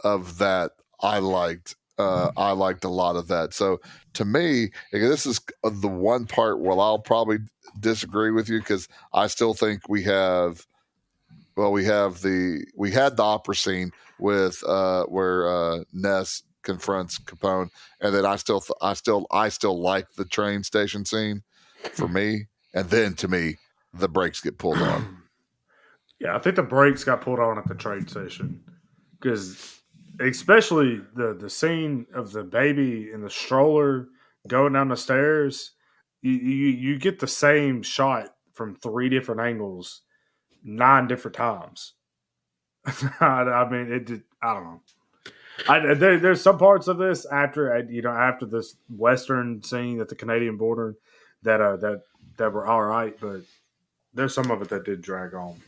of that I liked. I liked a lot of that. So to me, this is the one part where I'll probably disagree with you, because I still think we had the opera scene with where Ness confronts Capone, and then I still like the train station scene for me. And then to me, the brakes get pulled on. Yeah, I think the brakes got pulled on at the train station, because especially the scene of the baby in the stroller going down the stairs, you get the same shot from 3 different angles, 9 different times. I don't know. There's some parts of this after this Western scene at the Canadian border that were all right, but there's some of it that did drag on.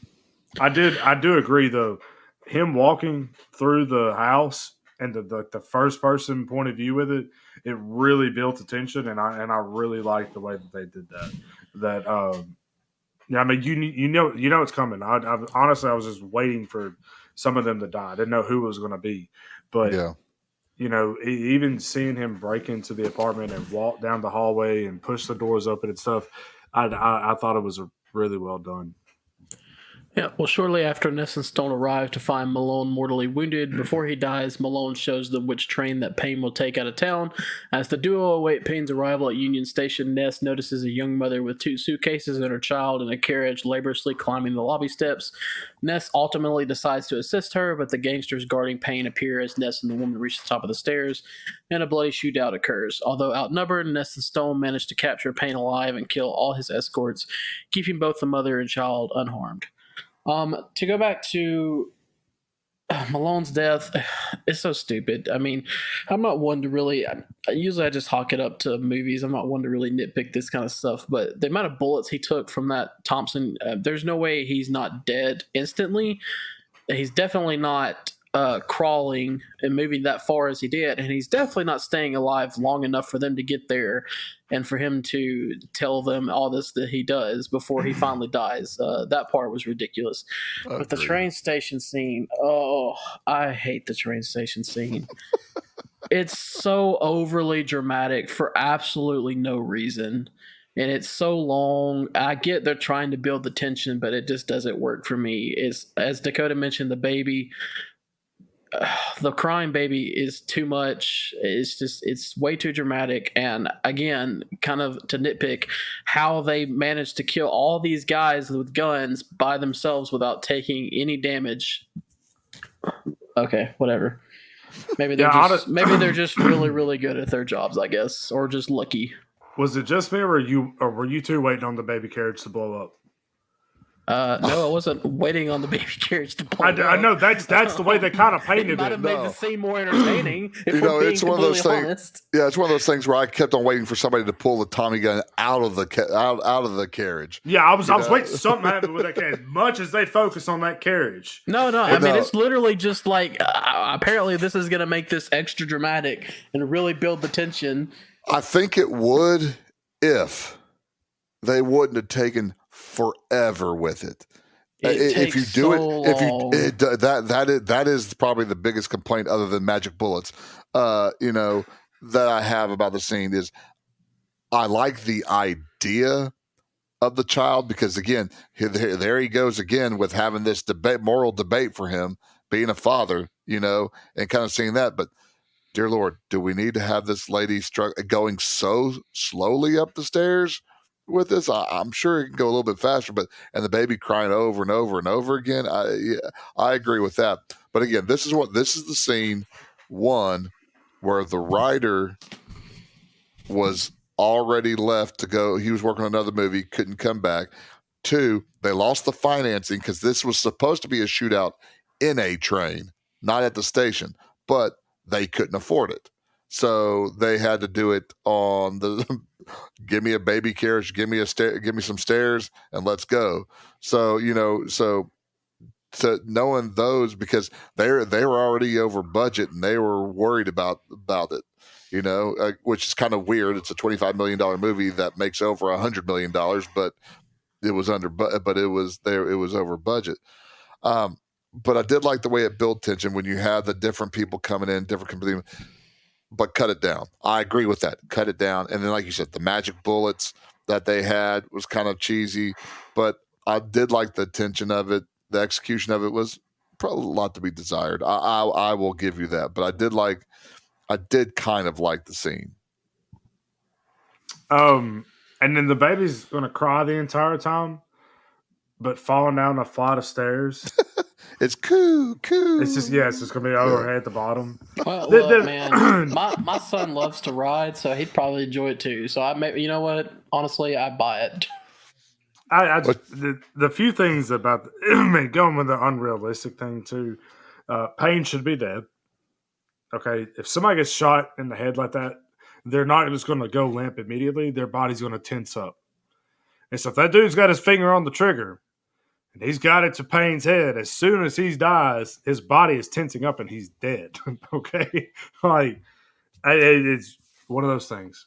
I do agree though. Him walking through the house and the first person point of view with it really built the tension, and I really liked the way that they did that. It's coming. Honestly, I was just waiting for some of them to die. I didn't know who it was going to be, but yeah. Even seeing him break into the apartment and walk down the hallway and push the doors open and stuff, I thought it was really well done. Yeah, well, shortly after Ness and Stone arrive to find Malone mortally wounded, before he dies, Malone shows them which train that Payne will take out of town. As the duo await Payne's arrival at Union Station, Ness notices a young mother with 2 suitcases and her child in a carriage laboriously climbing the lobby steps. Ness ultimately decides to assist her, but the gangsters guarding Payne appear as Ness and the woman reach the top of the stairs, and a bloody shootout occurs. Although outnumbered, Ness and Stone manage to capture Payne alive and kill all his escorts, keeping both the mother and child unharmed. To go back to Malone's death, it's so stupid. I mean, I'm not one to really. Usually, I just hawk it up to movies. I'm not one to really nitpick this kind of stuff. But the amount of bullets he took from that Thompson, there's no way he's not dead instantly. He's definitely not crawling and moving that far as he did, and he's definitely not staying alive long enough for them to get there and for him to tell them all this that he does before he finally dies. That part was ridiculous. But the train station scene, I hate the train station scene. It's so overly dramatic for absolutely no reason. And it's so long. I get they're trying to build the tension, but it just doesn't work for me. It's, as Dakota mentioned, the baby, the crying baby is too much. It's way too dramatic. And again, kind of to nitpick how they managed to kill all these guys with guns by themselves without taking any damage. Okay, whatever. Maybe they're just really, really good at their jobs, I guess, or just lucky. Was it just me, or were you two waiting on the baby carriage to blow up? No, I wasn't waiting on the baby carriage to blow up. I know that's the way they kind of painted it. It might have made the scene more entertaining. If it's one of those things. Honest. Yeah, it's one of those things where I kept on waiting for somebody to pull the Tommy gun out of the carriage. Yeah, I was waiting for something to happen with that carriage. As much as they focus on that carriage. No. I mean, it's literally just like apparently this is going to make this extra dramatic and really build the tension. I think it would if they wouldn't have taken forever with it. If you do that is probably the biggest complaint other than magic bullets, that I have about the scene is I like the idea of the child because again, there he goes again with having this moral debate for him being a father, and kind of seeing that, but dear Lord, do we need to have this lady going so slowly up the stairs with this? I'm sure it can go a little bit faster, and the baby crying over and over and over again. I agree with that. But again, this is the scene one where the writer was already left to go. He was working on another movie, couldn't come back. 2, they lost the financing because this was supposed to be a shootout in a train, not at the station, but they couldn't afford it. So they had to do it on the give me a baby carriage, give me some stairs, and let's go. So, so knowing those because they were already over budget and they were worried about it, which is kind of weird. It's a $25 million movie that makes over $100 million, but it was it was over budget. But I did like the way it built tension when you had the different people coming in, but cut it down. I agree with that. Cut it down. And then, like you said, the magic bullets that they had was kind of cheesy, but I did like the tension of it. The execution of it was probably a lot to be desired. I will give you that, but I did kind of like the scene. And then the baby's going to cry the entire time, but falling down a flight of stairs. It's cool. It's just going to be overhead at the bottom. Well, look, man, my son loves to ride, so he'd probably enjoy it too. So you know what? Honestly, I buy it. The few things about going with the unrealistic thing too. Payne should be dead. Okay, if somebody gets shot in the head like that, they're not just going to go limp immediately. Their body's going to tense up. And so if that dude's got his finger on the trigger and he's got it to Payne's head, as soon as he dies, his body is tensing up and he's dead. Okay? It's one of those things.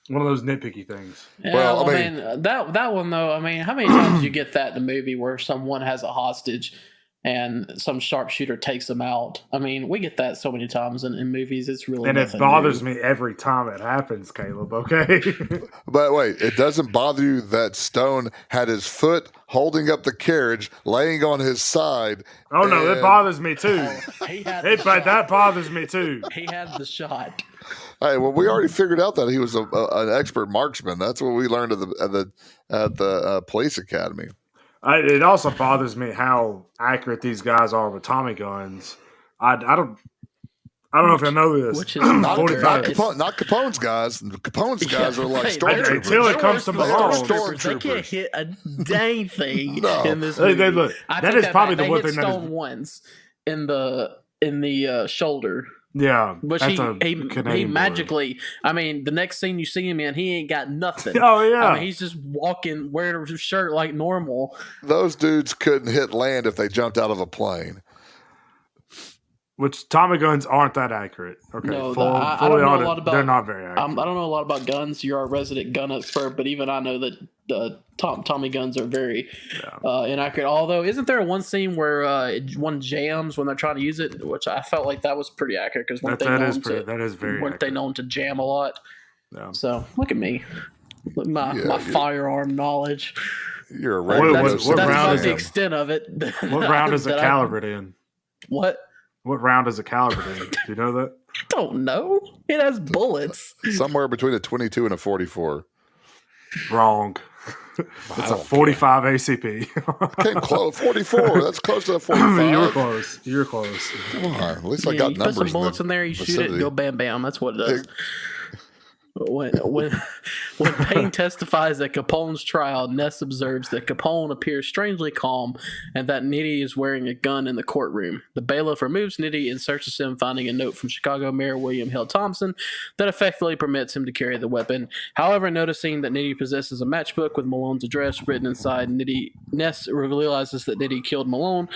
One of those nitpicky things. Yeah, well, I mean, that one though, I mean, how many times do you get that in a movie where someone has a hostage and some sharpshooter takes him out. I mean, we get that so many times in movies. It's really and it bothers me every time it happens, Caleb. Okay, but wait, it doesn't bother you that Stone had his foot holding up the carriage, laying on his side? Oh no, it bothers me too. That bothers me too. He had the shot. Hey, well, we already figured out that he was an expert marksman. That's what we learned at the police academy. It also bothers me how accurate these guys are with Tommy guns. I don't know if you know this. Which is not Capone's guys. Capone's guys are like stormtroopers. Until it comes to Malone, they can't hit a dang thing in this movie. They look, that is probably the one thing that Stone once in the shoulder. Yeah, but he magically. I mean, the next scene you see him in, he ain't got nothing. Oh yeah, I mean, he's just walking, wearing a shirt like normal. Those dudes couldn't hit land if they jumped out of a plane. Which Tommy guns aren't that accurate. Okay, no, I don't know a lot about. They're not very accurate. I don't know a lot about guns. You're our resident gun expert, but even I know that the Tommy guns are very inaccurate. Although, isn't there one scene where one jams when they're trying to use it, which I felt like that was pretty accurate because that is very. Weren't they known to jam a lot? Yeah. So look at me, my firearm knowledge. You're a regular. That's about the extent of it. What round is it calibered in? What? What round is it calibered in? Do you know that? I don't know. It has bullets. Somewhere between a 22 and a 44. Wrong. It's a 45 ACP. Came close. 44. That's close to a 45. You were close. Come on. At least I got numbers. Put some bullets in there. You shoot it. Go bam bam. That's what it does. When Payne testifies at Capone's trial, Ness observes that Capone appears strangely calm and that Nitti is wearing a gun in the courtroom. The bailiff removes Nitti and searches him, finding a note from Chicago Mayor William Hill Thompson that effectively permits him to carry the weapon. However, noticing that Nitti possesses a matchbook with Malone's address written inside, Ness realizes that Nitti killed Malone.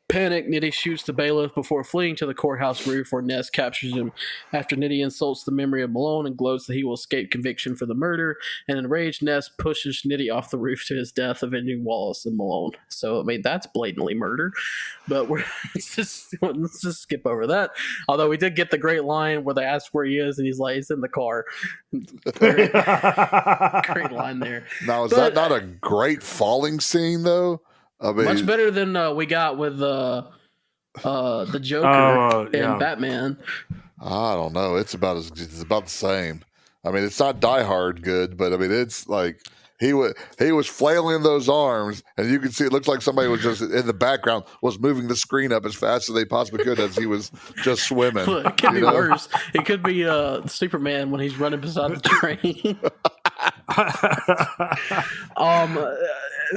Panicked, Nitti shoots the bailiff before fleeing to the courthouse roof where Ness captures him. After Nitti insults the memory of Malone and gloats that he will escape conviction for the murder, an enraged Ness pushes Nitti off the roof to his death, avenging Wallace and Malone. So, I mean, that's blatantly murder. But let's just skip over that. Although we did get the great line where they ask where he is, and he's like, he's in the car. Great line there. Now, is that not a great falling scene, though? I mean, much better than we got with the Joker and Batman. I don't know. It's about the same. I mean, it's not Die Hard good, but I mean, it's like he was flailing those arms, and you can see it looks like somebody was just in the background was moving the screen up as fast as they possibly could as he was just swimming. Look, it could be worse. It could be Superman when he's running beside the train.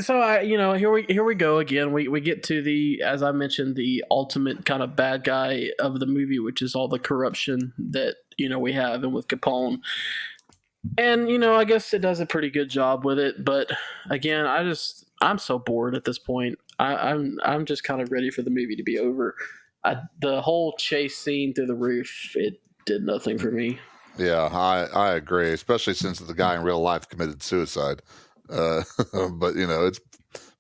So here we go again. We get to the, as I mentioned, the ultimate kind of bad guy of the movie, which is all the corruption that we have, and with Capone. And I guess it does a pretty good job with it, but again, I'm so bored at this point. I'm just kind of ready for the movie to be over. The whole chase scene through the roof, it did nothing for me. Yeah, I agree, especially since the guy in real life committed suicide. But it's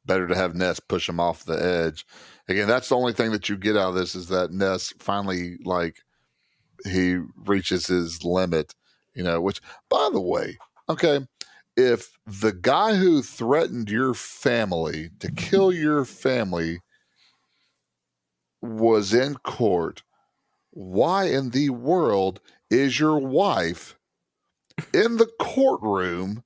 better to have Ness push him off the edge. Again, that's the only thing that you get out of this is that Ness finally, he reaches his limit, which, by the way, okay, if the guy who threatened your family to kill your family was in court, why in the world is your wife in the courtroom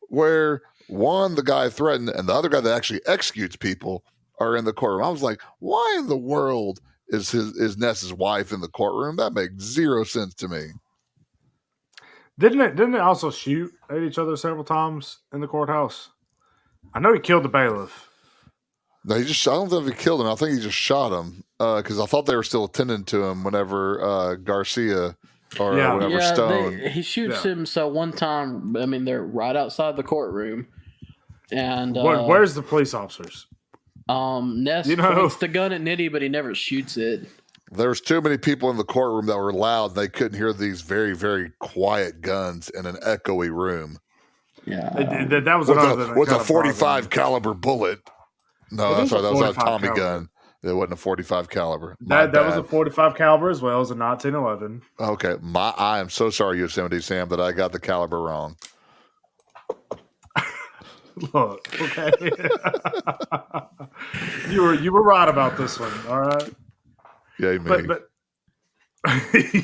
where one, the guy threatened, and the other guy that actually executes people are in the courtroom? I was like, why in the world is Ness's wife in the courtroom? That makes zero sense to me. Didn't it also shoot at each other several times in the courthouse? I know he killed the bailiff. No, I don't think he killed him. I think he just shot him because I thought they were still attending to him whenever Garcia or whenever Stone. He shoots him. So one time, I mean, they're right outside the courtroom. And where's the police officers? Ness points the gun at Nitti, but he never shoots it. There's too many people in the courtroom that were loud. They couldn't hear these very, very quiet guns in an echoey room. Yeah, that was another thing. With a 45 caliber bullet. No, that's right. That was a Tommy gun. It wasn't a 45 caliber. That was a 45 caliber as well as a 1911. Okay, I am so sorry, Yosemite Sam, that I got the caliber wrong. Look, okay, you were right about this one. All right. Yeah, me. But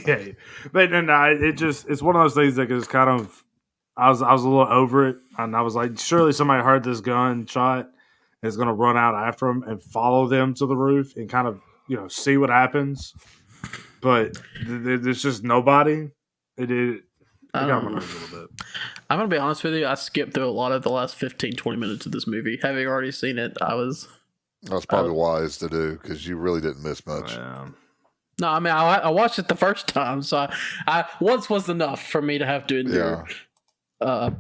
yeah, but no, it's one of those things that is kind of. I was a little over it, and I was like, surely somebody heard this gunshot is going to run out after them and follow them to the roof and kind of see what happens. But there's just nobody. It got my nerves a little bit. I'm going to be honest with you. I skipped through a lot of the last 15, 20 minutes of this movie. Having already seen it, That's probably wise to do because you really didn't miss much. No, I mean, I watched it the first time, so I once was enough for me to have to endure. Yeah.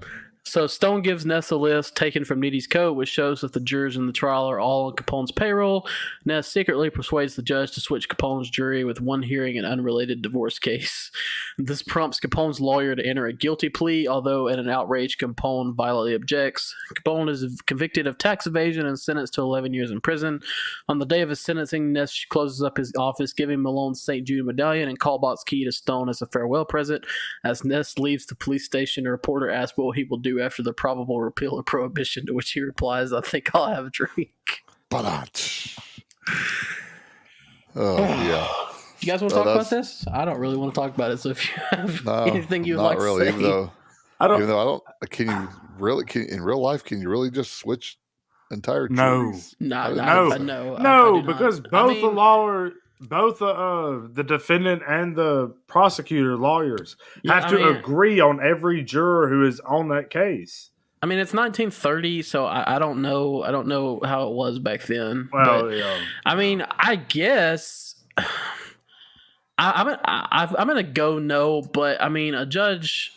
So Stone gives Ness a list taken from Needy's coat, which shows that the jurors in the trial are all on Capone's payroll. Ness secretly persuades the judge to switch Capone's jury with one hearing an unrelated divorce case. This prompts Capone's lawyer to enter a guilty plea, although in an outrage, Capone violently objects. Capone is convicted of tax evasion and sentenced to 11 years in prison. On the day of his sentencing, Ness closes up his office, giving Malone's St. Jude medallion and callbox key to Stone as a farewell present. As Ness leaves the police station, a reporter asks what he will do after the probable repeal of prohibition, to which he replies, "I think I'll have a drink." Oh, yeah. You guys want to talk about this? I don't really want to talk about it, so if you have anything you would like to say. Even though I don't, can you really, in real life, can you really just switch entire juries? No, because both the defendant and the prosecutor lawyers have to agree on every juror who is on that case. I mean, it's 1930, so I don't know. I don't know how it was back then. Well, but, yeah. I mean, I guess I'm gonna go no, but I mean, a judge.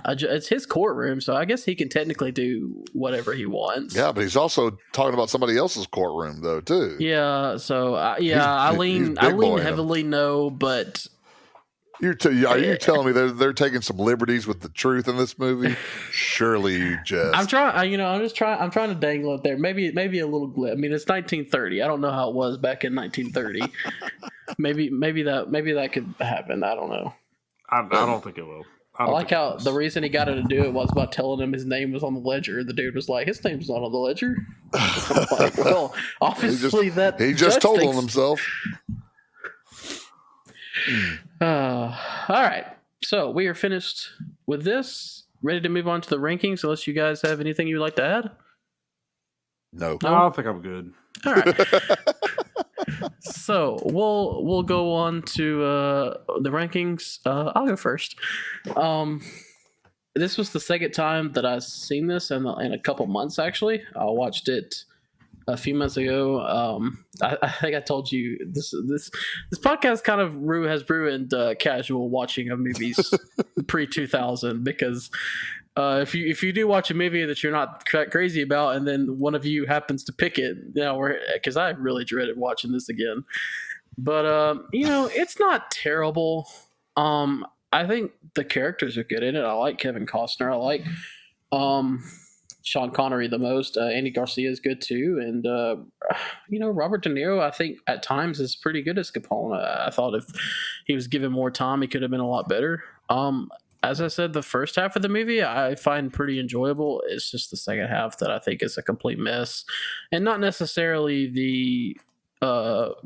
It's his courtroom, so I guess he can technically do whatever he wants. Yeah, but he's also talking about somebody else's courtroom, though, too. Yeah, so I lean heavily no, but are you telling me they're taking some liberties with the truth in this movie? Surely you just. I'm trying. I'm trying to dangle it there. Maybe a little glib. I mean, it's 1930. I don't know how it was back in 1930. maybe that could happen. I don't know. I don't think it will. I like how the reason he got him to do it was by telling him his name was on the ledger. The dude was like, his name's not on the ledger. I'm like, well, obviously he just told on himself. All right. So we are finished with this. Ready to move on to the rankings, unless you guys have anything you'd like to add? No, I think I'm good. All right. So we'll go on to the rankings. I'll go first. This was the second time that I've seen this in a couple months. Actually, I watched it a few months ago. I think I told you this podcast kind of has ruined casual watching of movies pre-2000 because. If you do watch a movie that you're not crazy about, and then one of you happens to pick it, because I really dreaded watching this again. But it's not terrible. I think the characters are good in it. I like Kevin Costner. I like Sean Connery the most. Andy Garcia is good too, and Robert De Niro, I think at times is pretty good as Capone. I thought if he was given more time, he could have been a lot better. As I said, the first half of the movie I find pretty enjoyable. It's just the second half that I think is a complete mess. And not necessarily the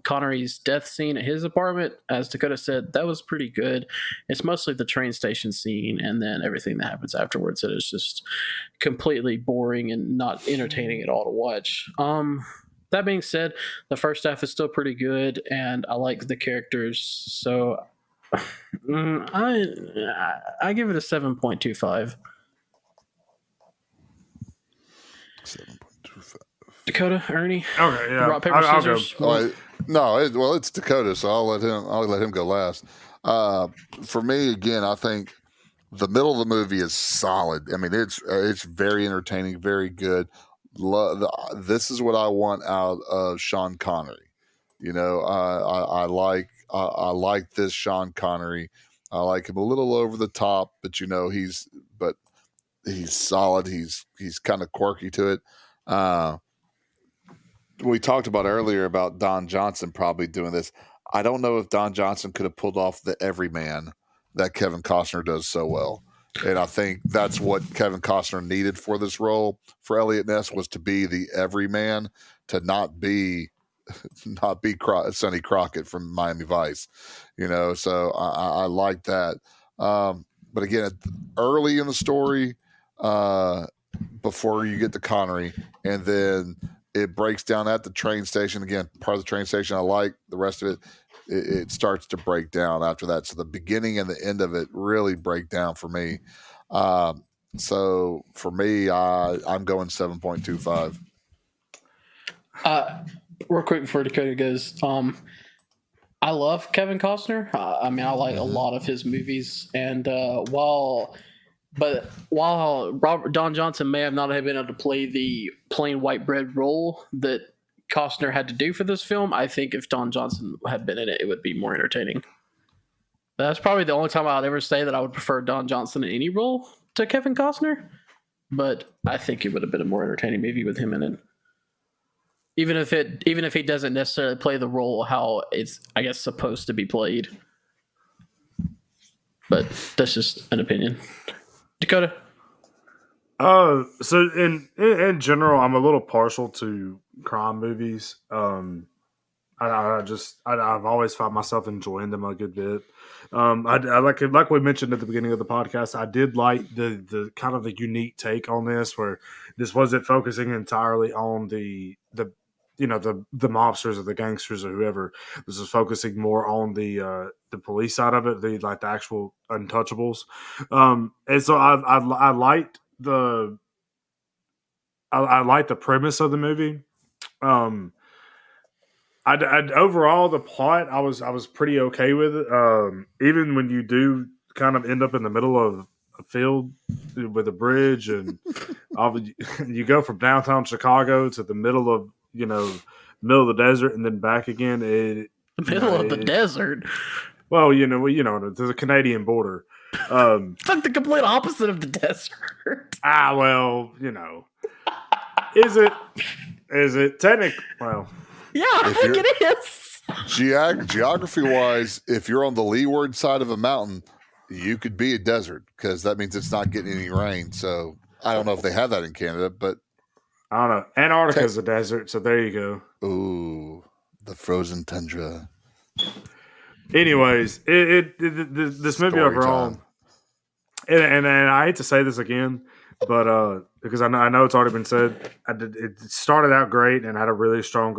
Connery's death scene at his apartment. As Dakota said, that was pretty good. It's mostly the train station scene and then everything that happens afterwards that is just completely boring and not entertaining at all to watch. That being said, the first half is still pretty good, and I like the characters, so... I give it a 7.25. 7.25. Dakota, Ernie. Okay, yeah. Rock, paper, scissors. It's Dakota, so I'll let him go last. For me, again, I think the middle of the movie is solid. I mean, it's very entertaining, very good. This is what I want out of Sean Connery. I like this Sean Connery. I like him a little over the top, but he's solid. He's kind of quirky to it. we talked about earlier about Don Johnson probably doing this. I don't know if Don Johnson could have pulled off the everyman that Kevin Costner does so well. And I think that's what Kevin Costner needed for this role for Elliot Ness, was to be the everyman, to not be Sonny Crockett from Miami Vice, So I like that. But again, early in the story, before you get to Connery, and then it breaks down at the train station. Again, part of the train station I like. The rest of it starts to break down after that. So the beginning and the end of it really break down for me. So for me, I'm going 7.25. Real quick before Dakota goes, I love Kevin Costner. I like a lot of his movies, and while Don Johnson may have not been able to play the plain white bread role that Costner had to do for this film, I think if Don Johnson had been in it, it would be more entertaining. That's probably the only time I would ever say that I would prefer Don Johnson in any role to Kevin Costner, but I think it would have been a more entertaining movie with him in it. Even if he doesn't necessarily play the role how it's, I guess, supposed to be played. But that's just an opinion. Dakota? So in general, I'm a little partial to crime movies. I've always found myself enjoying them a good bit. I like we mentioned at the beginning of the podcast, I did like the kind of the unique take on this, where this wasn't focusing entirely on the mobsters or the gangsters or whoever. This was focusing more on the police side of it, the actual Untouchables. And so I liked the premise of the movie. Overall, the plot I was pretty okay with it. Even when you do kind of end up in the middle of a field with a bridge, and you go from downtown Chicago to the middle of the desert and then back again. The middle of the desert. Well, to the Canadian border. It's like the complete opposite of the desert. Is it? Is it technically? Well, yeah, I think it is. Geography-wise, if you're on the leeward side of a mountain, you could be a desert, because that means it's not getting any rain. So I don't know if they have that in Canada, but I don't know. Antarctica's a desert, so there you go. Ooh, the frozen tundra. Anyways, this movie overall, and I hate to say this again, but because I know it's already been said, it started out great and had a really strong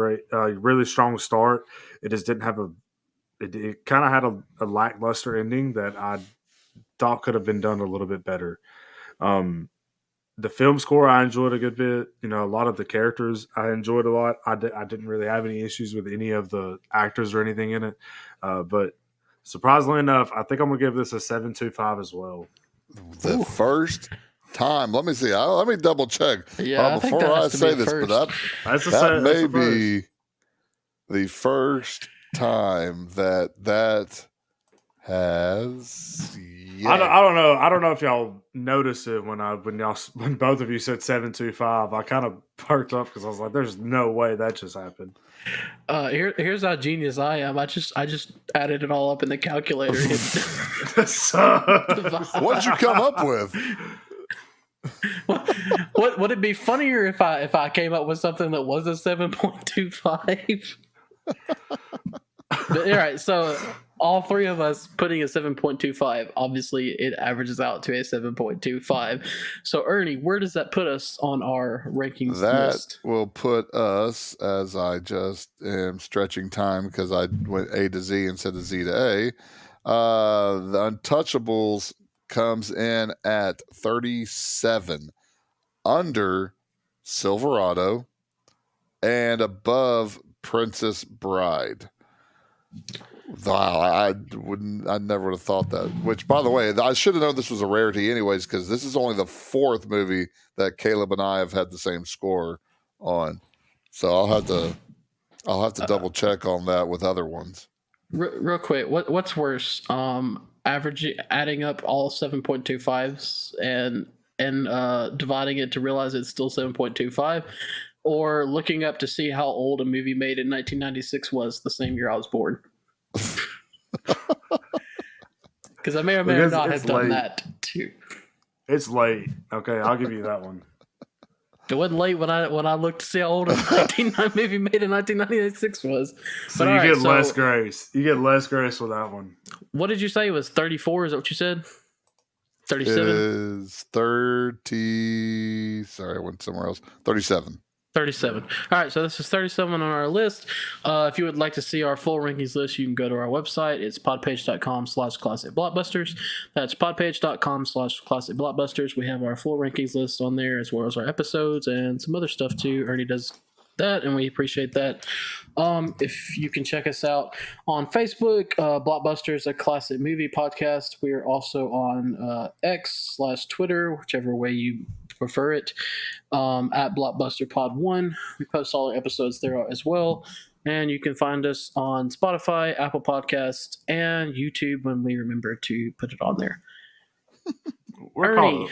start. It just didn't have it kind of had a lackluster ending that I thought could have been done a little bit better. The film score I enjoyed a good bit. A lot of the characters I enjoyed a lot. I didn't really have any issues with any of the actors or anything in it. But surprisingly enough, I think I'm gonna give this a 7.25 as well. The first time, let me see. Let me double check. Yeah, before I say this, first. but that may be the first time that has. I don't know. I don't know if y'all noticed it when both of you said 7.25. I kind of perked up because I was like, "There's no way that just happened." Here's how genius I am. I just added it all up in the calculator. What did you come up with? What would it be funnier if I came up with something that was a 7.25? All right, so all three of us putting a 7.25. Obviously, it averages out to a 7.25. So, Ernie, where does that put us on our rankings list? That will put us, as I just am stretching time because I went A to Z instead of Z to A. The Untouchables comes in at 37, under Silverado, and above Princess Bride. Wow, I never would have thought that. Which, by the way, I should have known this was a rarity anyways, because this is only the fourth movie that Caleb and I have had the same score on. So I'll have to double check on that with other ones. Real quick, what's worse? Adding up all 7.25s and dividing it to realize it's still 7.25, or looking up to see how old a movie made in 1996 was the same year I was born. Because I may or may not have done that too. It's late. Okay, I'll give you that one. It wasn't late when I looked to see how old a movie made in 1996 was. So you get less grace. You get less grace with that one. What did you say? It was 34? Is that what you said? 37? Is 30. Sorry, I went somewhere else. 37. 37. All right, so this is 37 on our list. If you would like to see our full rankings list, you can go to our website. It's podpage.com/classicblockbusters. That's podpage.com/classicblockbusters. We have our full rankings list on there, as well as our episodes and some other stuff too. Ernie does that, and we appreciate that. If you can check us out on Facebook, Blockbusters, a classic movie podcast. We are also on X/Twitter, whichever way you prefer it, at BlockbusterPod1. We post all our episodes there as well. And you can find us on Spotify, Apple Podcasts, and YouTube when we remember to put it on there. Ernie,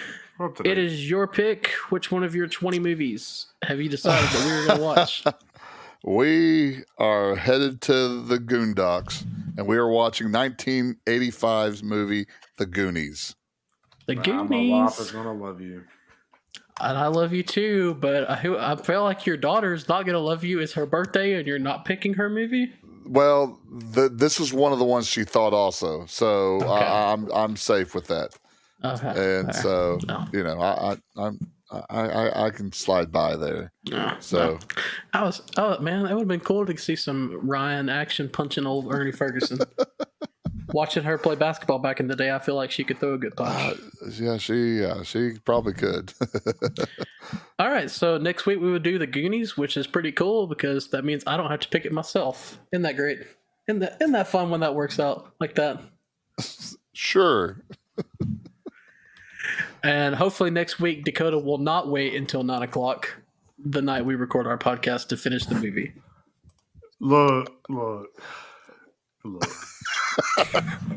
it is your pick. Which one of your 20 movies have you decided that we were going to watch? We are headed to the Goondocks, and we are watching 1985's movie, The Goonies. The Goonies. My wife is going to love you. And I love you too, but I feel like your daughter's not going to love you. It's her birthday, and you're not picking her movie? Well, this is one of the ones she thought also, so okay. I'm safe with that. Okay. And so, you know, I can slide by there. So man, it would have been cool to see some Ryan action punching old Ernie Ferguson. Watching her play basketball back in the day, I feel like she could throw a good punch. She probably could. All right, so next week we would do The Goonies, which is pretty cool because that means I don't have to pick it myself. Isn't that great? Isn't that fun when that works out like that? Sure. And hopefully next week Dakota will not wait until 9:00 the night we record our podcast to finish the movie. Look.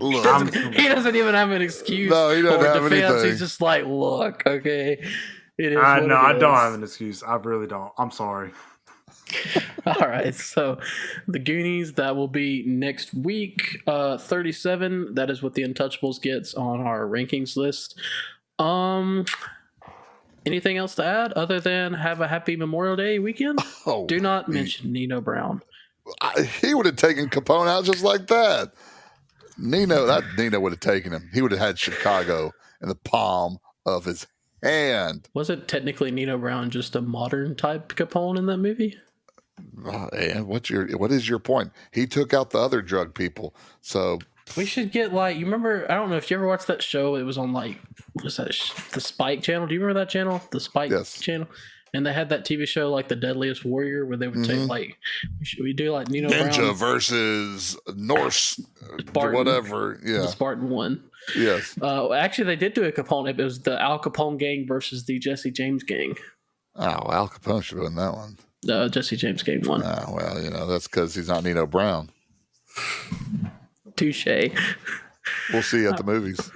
He doesn't even have an excuse. No, he doesn't have anything. He's just like, look, okay. I don't have an excuse. I really don't. I'm sorry. All right, so The Goonies, that will be next week. 37, that is what the Untouchables gets on our rankings list. Anything else to add other than have a happy Memorial Day weekend? Do not mention Nino Brown. He would have taken Capone out just like that. Nino would have taken him. He would have had Chicago in the palm of his hand. Wasn't technically Nino Brown just a modern type Capone in that movie? And what is your point? He took out the other drug people. So we should get you remember? I don't know if you ever watched that show. It was on what was that? The Spike channel. Do you remember that channel? The Spike channel. And they had that TV show The Deadliest Warrior, where they would take we do Nino Ninja Brown versus Norse, Spartan, whatever. Yeah, the Spartan one. Yes. Actually, they did do a Capone. It was the Al Capone gang versus the Jesse James gang. Oh, Al Capone should win that one. The Jesse James gang won. Oh, well, that's because he's not Nino Brown. Touche. We'll see you at the movies.